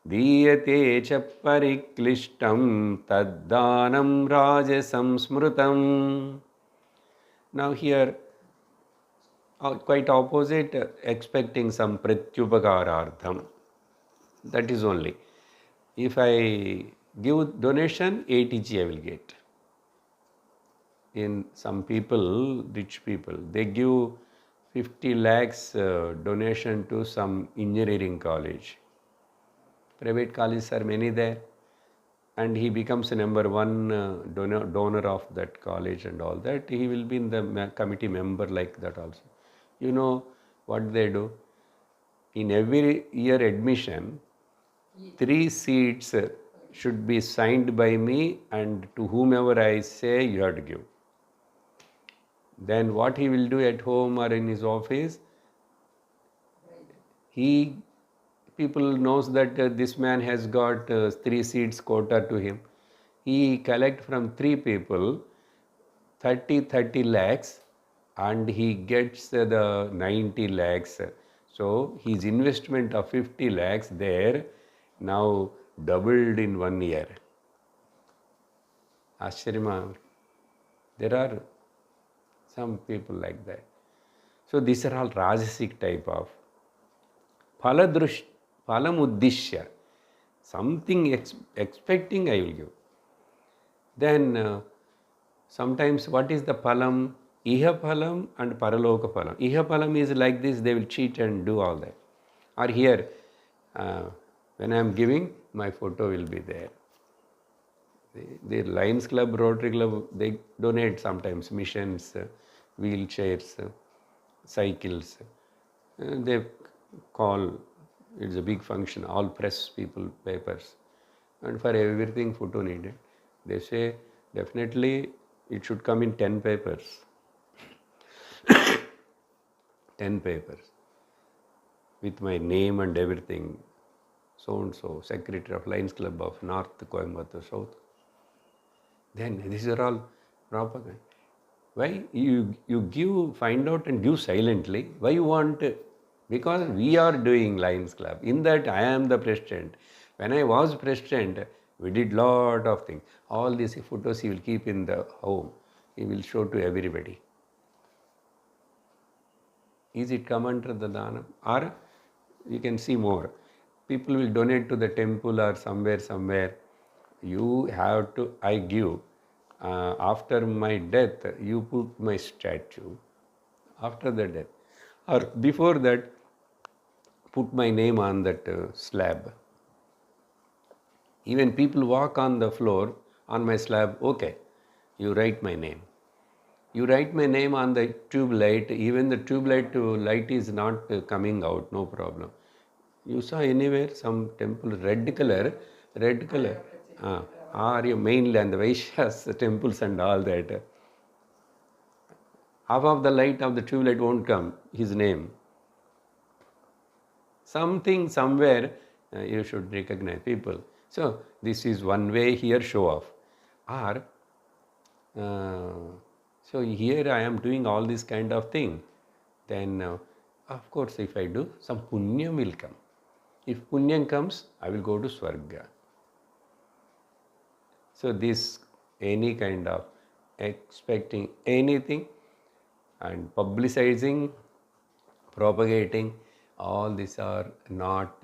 diyate cha pariklishtam taddanam rajasam smrutam. Now here Quite opposite, expecting some pratyupakarartham. That is only. If I give donation, 80G I will get. In some people, rich people, they give 50 lakhs donation to some engineering college. Private colleges are many there, and he becomes a number one donor of that college and all that. He will be in the committee member like that also. You know what they do? In every year admission, 3 seats should be signed by me, and to whomever I say, you have to give. Then what he will do at home or in his office, people knows that this man has got 3 seats quota to him. He collect from 3 people 30 lakhs, and he gets the 90 lakhs. So his investment of 50 lakhs there now doubled in 1 year. Ashrima, there are some people like that. So these are all rajasic type of palamuddishya, something expecting I will give. Then sometimes what is the phalam? Iha phalam and paraloka phalam. Iha phalam is like this, they will cheat and do all that. Or here, when I am giving, my photo will be there. The Lions Club, Rotary Club, they donate sometimes missions, wheelchairs, cycles. They call, it's a big function, all press people, papers. And for everything photo needed. They say definitely it should come in 10 papers. 10 papers with my name and everything. So and so, Secretary of Lions Club of North Coimbatore, South. Then these are all propaganda. Why you give, find out and give silently? Why you want? Because we are doing Lions Club. In that I am the president. When I was president, we did lot of things. All these photos he will keep in the home. He will show to everybody. Is it come under the dhanam? Or you can see more. People will donate to the temple or somewhere. You have to, I give. After my death, you put my statue. After the death. Or before that, put my name on that slab. Even people walk on the floor, on my slab, okay, you write my name. You write my name on the tube light, even the tube light is not coming out, no problem. You saw anywhere some temple, red color, or your mainland, the Vaishyas temples and all that. Half of the light of the tube light won't come, his name. Something, somewhere, you should recognize people. So, this is one way here, show off. Or, so here I am doing all this kind of thing. Then, of course, if I do, some punyam will come. If punyam comes, I will go to Swarga. So this, any kind of expecting anything and publicizing, propagating, all these are not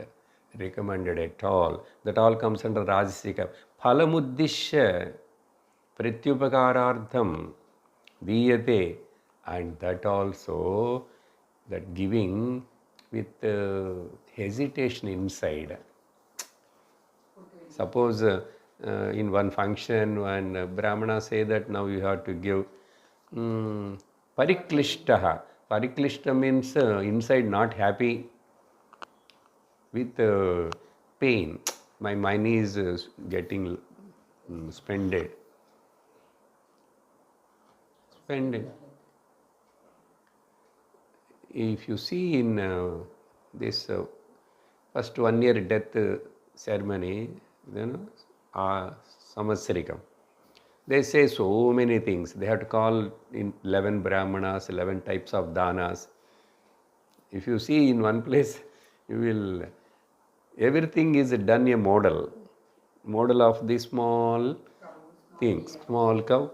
recommended at all. That all comes under Rajasika. Phalamuddishya pratyupakarartham diyate, and that also, that giving with hesitation inside. Suppose in one function, when Brahmana say that now you have to give pariklishtaha. Pariklishta means inside not happy, with pain. My money is getting spended. If you see in this first 1 year death ceremony, Samatsarikam, they say so many things. They have to call in 11 Brahmanas, 11 types of danas. If you see in one place, you will, everything is done a model of the small things, small cow.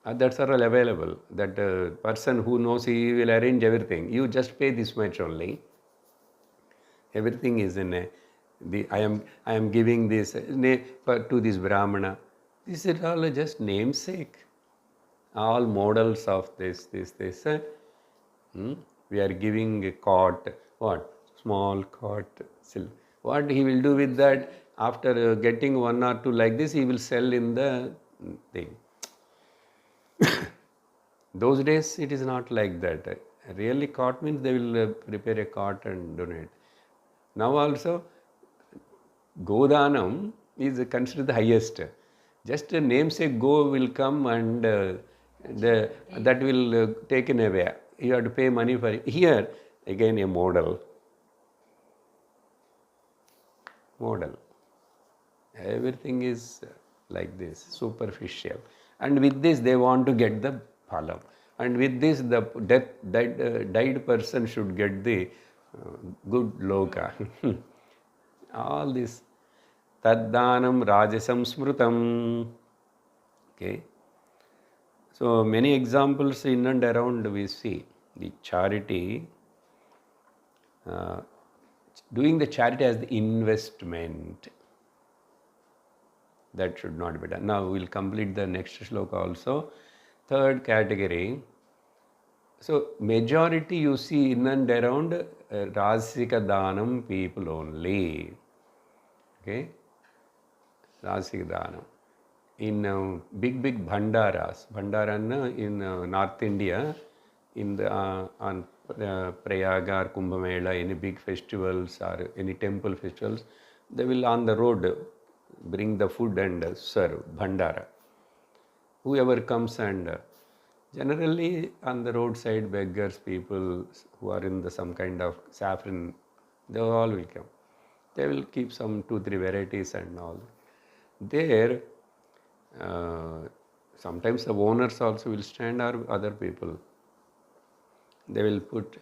That's all available. That person who knows, he will arrange everything. You just pay this much only. Everything is in a, I am giving this to this Brahmana. This is all just namesake. All models of this. We are giving a cot. What? Small cot. What he will do with that? After getting one or two like this, he will sell in the thing. Those days it is not like that. Really cot means they will prepare a cot and donate. Now also Godanam is considered the highest. Just a namesake go will come and that will taken away. You have to pay money for it. Here again a model. Everything is like this, superficial. And with this they want to get the phalam. And with this the died person should get the good loka. All this. Taddanam rajasam smrutam. Okay. So many examples in and around we see the charity, doing the charity as the investment. That should not be done. Now we will complete the next sloka also. Third category. So majority you see in and around Rasika Dhanam people only. Okay. Rasika Dhanam. In big bhandaras, in North India, in the on Prayaga or Kumbh Mela, any big festivals or any temple festivals, they will on the road bring the food and serve bhandara. Whoever comes and generally on the roadside beggars, people who are in some kind of saffron, they all will come. They will keep some 2-3 varieties and all. There, sometimes the owners also will stand or other people. They will put,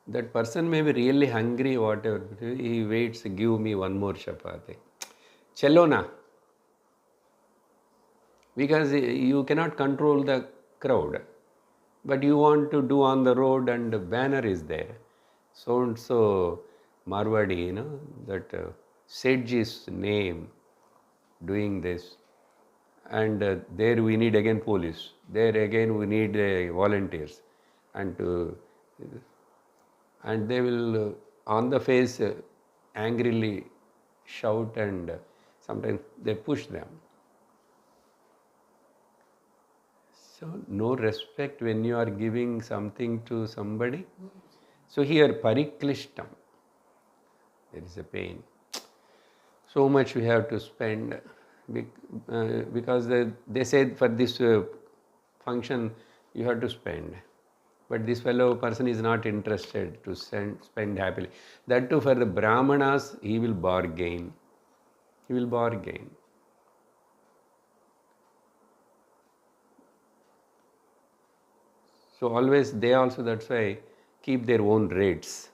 that person may be really hungry, whatever, he waits, give me one more chapati. Chelona. Because you cannot control the crowd. But you want to do on the road and the banner is there. So and so Marwadi, that Sejji's name doing this. And there we need again police. There again we need volunteers. And they will on the face angrily shout and sometimes they push them. So no respect when you are giving something to somebody. So here pariklishtam, there is a pain. So much we have to spend because they said for this function you have to spend. But this fellow person is not interested to spend happily. That too for the Brahmanas, he will bargain. He will bargain. So always they also, that's why, keep their own rates.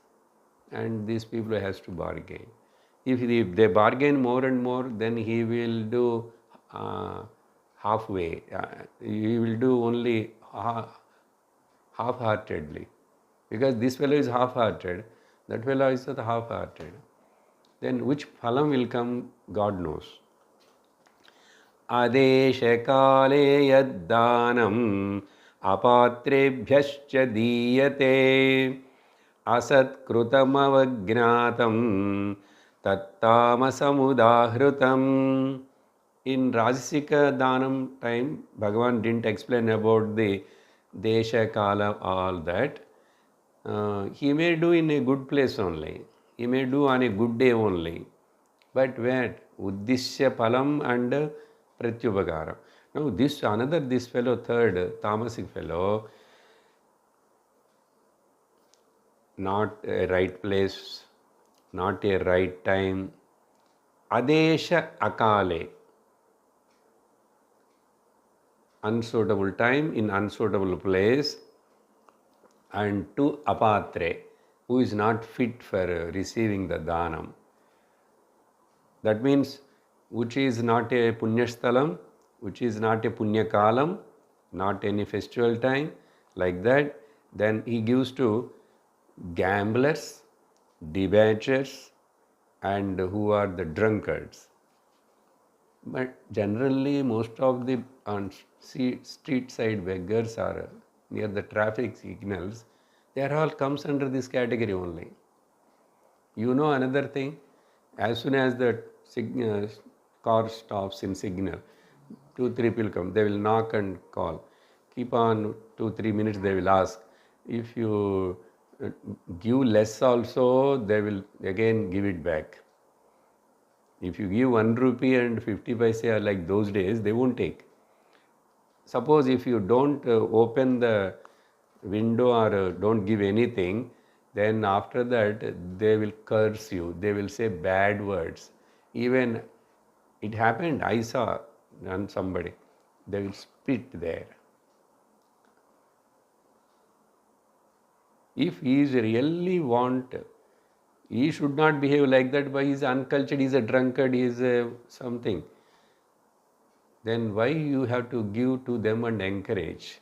And these people has to bargain. If they bargain more and more, then he will do halfway. He will do only half-heartedly. Because this fellow is half-hearted, that fellow is half-hearted. Then which phalam will come, God knows. Adesha kale yaddanam apatrebhyascha diyate asat krutamavagnatam tattamasamudahrutam. In Rajasika Dhanam time, Bhagavan didn't explain about the Desha Kala, all that. He may do in a good place only. He may do on a good day only. But where? Uddishya Palam and Pratyupakaram. Now this fellow, third, tamasic fellow, not a right place, not a right time. Adesha Akale. Unsuitable time in unsuitable place, and to apatre, who is not fit for receiving the dhanam. That means which is not a punyasthalam, which is not a punyakalam, not any festival time, like that. Then he gives to gamblers, debauchers, and who are the drunkards. But generally, most of the on street side beggars are near the traffic signals. They are all comes under this category only. You know another thing, as soon as the car stops in signal, 2-3 people come, they will knock and call. Keep on 2-3 minutes, they will ask. If you give less also, they will again give it back. If you give 1 rupee and 50 paise like those days, they won't take. Suppose if you don't open the window or don't give anything, then after that they will curse you. They will say bad words. Even it happened, I saw on somebody. They will spit there. If he is really want, he should not behave like that, but he is uncultured, he is a drunkard, he is a something. Then why you have to give to them and encourage?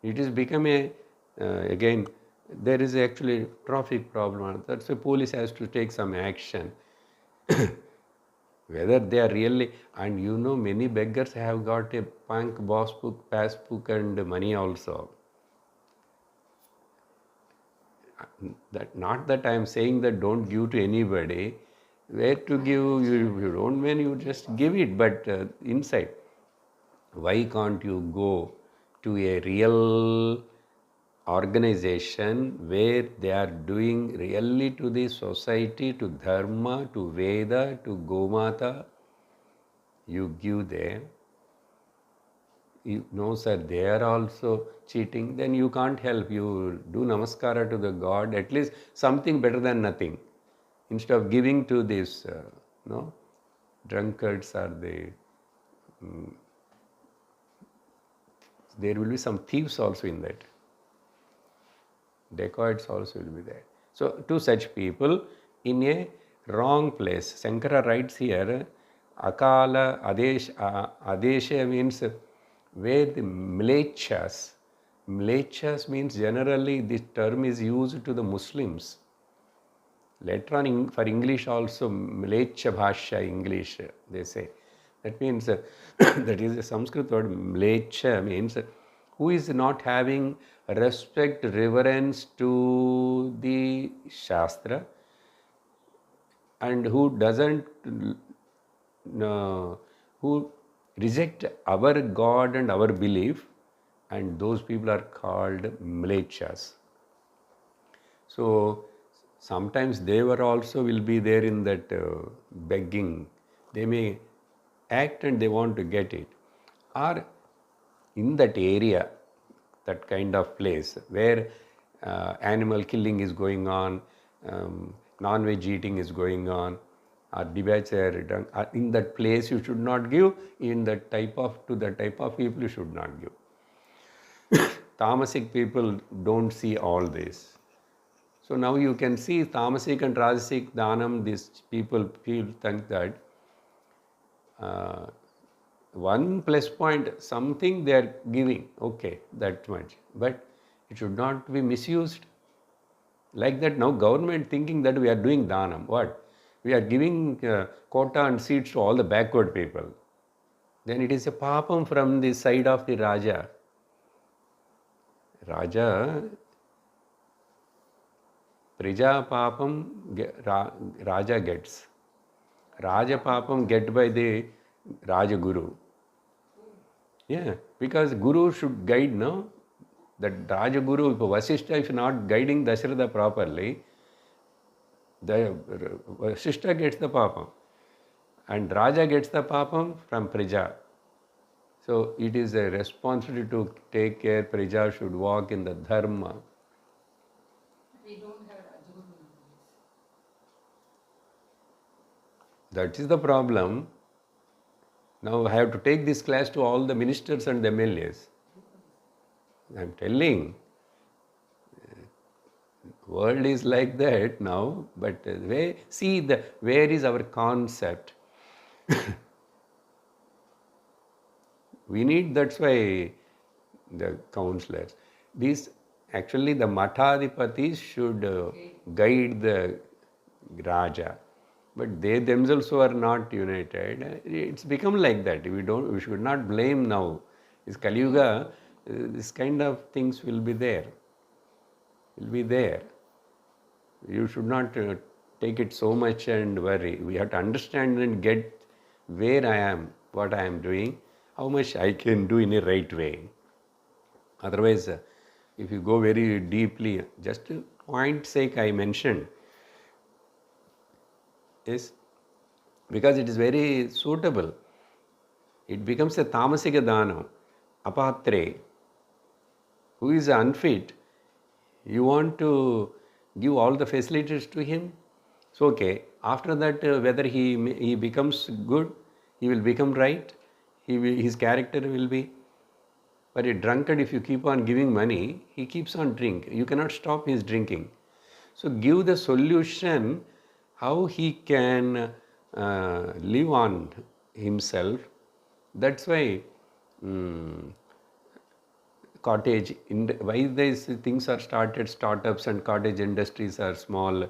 It is become a, again, there is actually traffic problem. That's why police has to take some action. Whether they are really, and you know many beggars have got a bank passbook and money also. That not that I am saying that don't give to anybody. Where to give, you don't mean you just give it, but inside. Why can't you go to a real organization where they are doing really to the society, to dharma, to Veda, to Gomata? You give them. You know, sir, they are also cheating. Then you can't help. You do namaskara to the God, at least something better than nothing. Instead of giving to this, drunkards or there will be some thieves also in that. Dacoits also will be there. So, to such people in a wrong place, Shankara writes here, Akala Adesha means where the mlechas means generally this term is used to the Muslims. Later on for English also, mlecha bhasha English, they say. That means, that is a Sanskrit word, mlecha means who is not having respect, reverence to the Shastra, and who doesn't, who reject our God and our belief, and those people are called mlechas. So, sometimes they were also will be there in that begging. They may act and they want to get it. Or in that area, that kind of place where animal killing is going on, non-veg eating is going on, or debauchery, in that place you should not give, to that type of people you should not give. Tamasic people don't see all this. So now you can see Tamasic and Rajasic Dhanam, these people think that one plus point, something they are giving, okay, that much. But it should not be misused. Like that now government thinking that we are doing Dhanam. What? We are giving quota and seats to all the backward people. Then it is a papam from the side of the Raja. Prija papam Raja gets. Raja papam get by the Raja Guru. Yeah, because Guru should guide, no? That Raja Guru, if Vasishtha is not guiding Dasharatha properly, the Vasishtha gets the papam and Raja gets the papam from Prija. So it is a responsibility to take care. Prija should walk in the dharma. We don't have Rajaguru. That is the problem. Now I have to take this class to all the ministers and the MLAs. I am telling, world is like that now, but where is our concept? We need, that's why the counselors. These, actually the Mathadipatis should guide the Raja. But they themselves who are not united, it's become like that. We should not blame now. This Kali Yuga, this kind of things will be there. Will be there. You should not take it so much and worry. We have to understand and get where I am, what I am doing, how much I can do in a right way. Otherwise, if you go very deeply, just point sake I mentioned, is because it is very suitable. It becomes a tamasika dhanam, apatre. Who is unfit, you want to give all the facilities to him. So okay, after that whether he becomes good, he will become right, his character will be. But a drunkard, if you keep on giving money, he keeps on drink. You cannot stop his drinking. So give the solution how he can live on himself. That's why cottage, why these things are started, startups and cottage industries are small,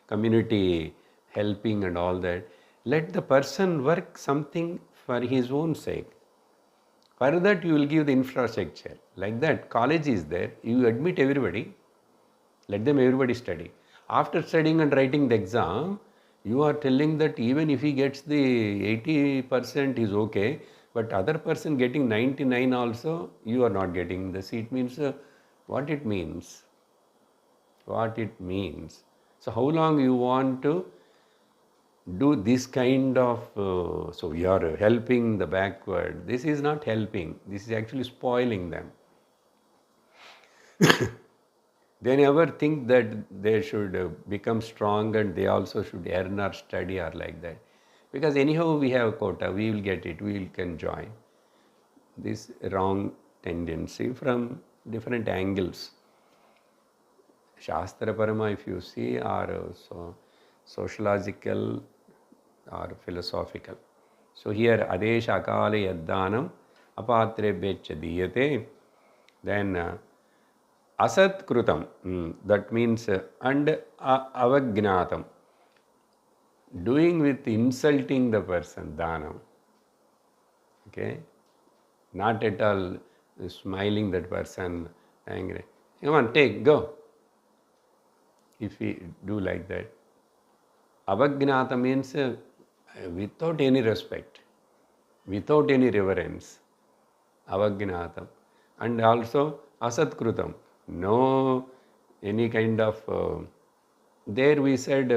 community helping and all that. Let the person work something for his own sake. For that you will give the infrastructure. Like that, college is there, you admit everybody, let them everybody study. After studying and writing the exam, you are telling that even if he gets the 80% is okay, but other person getting 99 also, you are not getting the seat. Means what it means? What it means? So how long you want to do this kind of, so you are helping the backward. This is not helping, this is actually spoiling them. They never think that they should become strong and they also should earn or study or like that. Because anyhow we have quota, we will get it, we can join. This wrong tendency from different angles. Shastra Parama, if you see, are sociological or philosophical. So here, Adesha Akale Yaddanam Apatre Becha Diyate. Then Asat Krutam, that means and Avagnatam. Doing with insulting the person, Dhanam. Okay? Not at all smiling that person, angry. Come on, take, go. If we do like that. Avagnata means without any respect, without any reverence. Avagnatam. And also Asatkrutam. No any kind of, there we said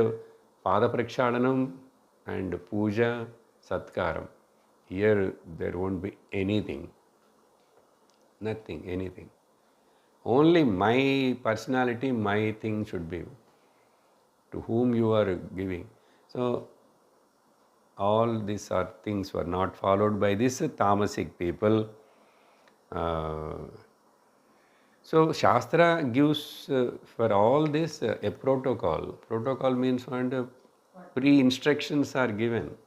Pada Prakshalanam and Puja Satkaram. Here there won't be anything. Nothing, anything. Only my personality, my thing should be to whom you are giving. So all these are things were not followed by these tamasic people. So Shastra gives for all this a protocol. Protocol means when pre-instructions are given.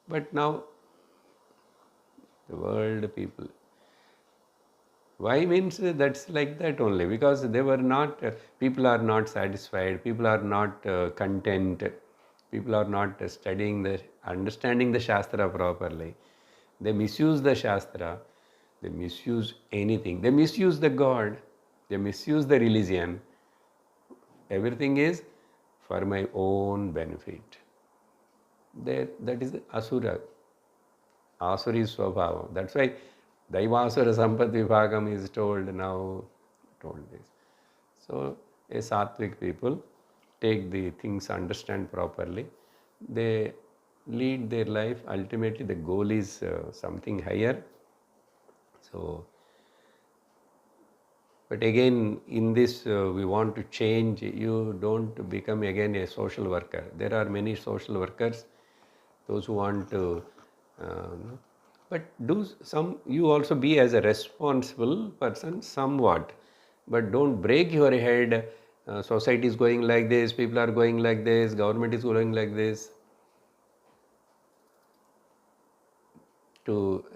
But now the world people, why means that's like that only? Because they were not, people are not satisfied, people are not content, people are not studying understanding the Shastra properly. They misuse the Shastra, they misuse anything, they misuse the God, they misuse the religion. Everything is for my own benefit. That is Asura. Asuri Swabhava. That's why Daivasura Sampat Vibhagam is told now, told this. So a Sattvic people take the things, understand properly. They lead their life. Ultimately the goal is something higher. So, but again in this we want to change. You don't become again a social worker. There are many social workers, those who want to but do some, you also be as a responsible person somewhat, but don't break your head. Society is going like this, people are going like this, government is going like this.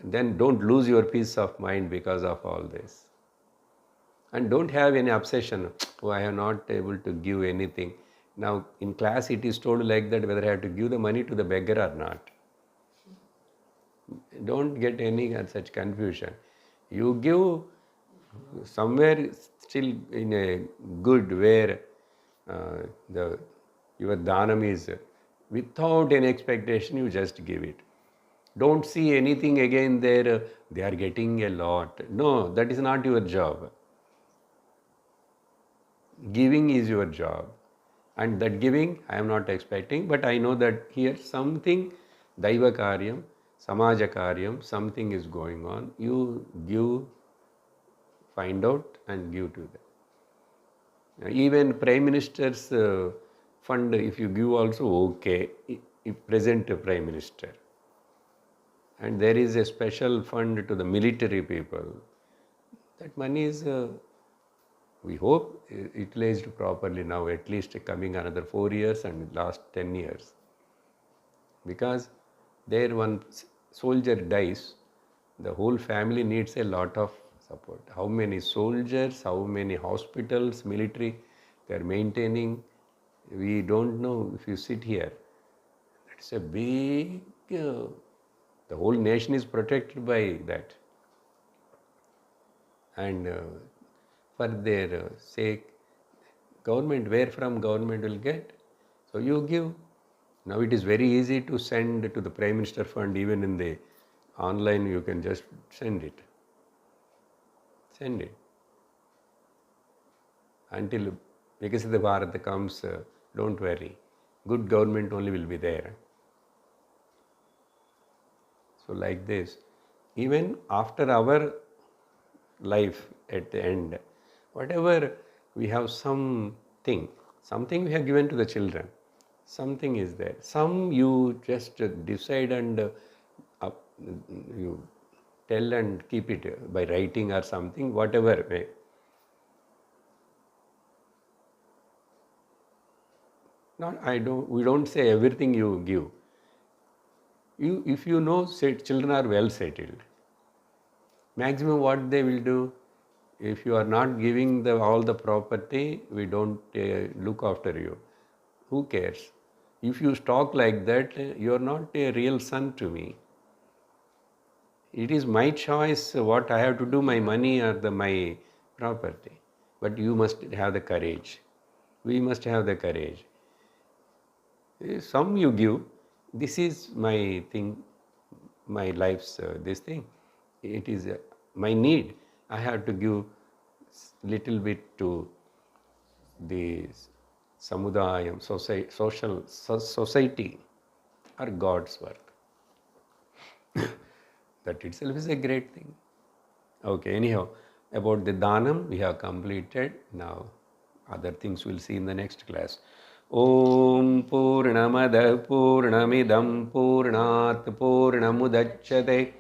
then don't lose your peace of mind because of all this. And don't have any obsession. Oh, I am not able to give anything. Now in class it is told like that whether I have to give the money to the beggar or not. Don't get any such confusion. You give somewhere still in a good where the your dhanam is without any expectation, you just give it. Don't see anything again there, they are getting a lot. No, that is not your job. Giving is your job. And that giving, I am not expecting, but I know that here something, Daiva Karyam, Samaja Karyam, something is going on. You give, find out and give to them. Even Prime Minister's fund, if you give also, okay, if present Prime Minister. And there is a special fund to the military people. That money is, we hope, utilized properly now, at least coming another 4 years and last 10 years. Because there one soldier dies, the whole family needs a lot of support. How many soldiers, how many hospitals, military they are maintaining, we don't know if you sit here. It's a big, the whole nation is protected by that. And for their sake, government, where from government will get? So you give. Now it is very easy to send to the Prime Minister Fund, even in the online you can just send it. Send it. Until Vikasita Bharat comes, don't worry. Good government only will be there. So like this, even after our life at the end, whatever we have something we have given to the children, something is there. Some you just decide and you tell and keep it by writing or something, whatever way. We don't say everything you give. If you know children are well settled, maximum what they will do, if you are not giving all the property, we don't look after you. Who cares? If you talk like that, you are not a real son to me. It is my choice what I have to do, my money or my property. But you must have the courage. We must have the courage. Some you give, this is my thing, my life's this thing. It is my need. I have to give little bit to the samudayam, society or God's work. That itself is a great thing. Okay, anyhow, about the dhanam we have completed. Now other things we'll see in the next class. Om Purnamada Purnamidam Purnat Purnamudachyate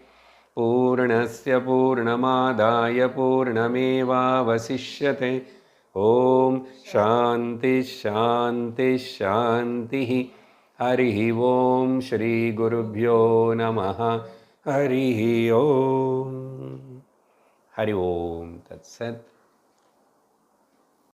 Purnasya Purnamadaya Purnameva Vasishyate. Om Shanti Shanti Shanti. Harihi Om Shri Gurubhyo Namaha. Harihi Om. Hari Om Tat Sat.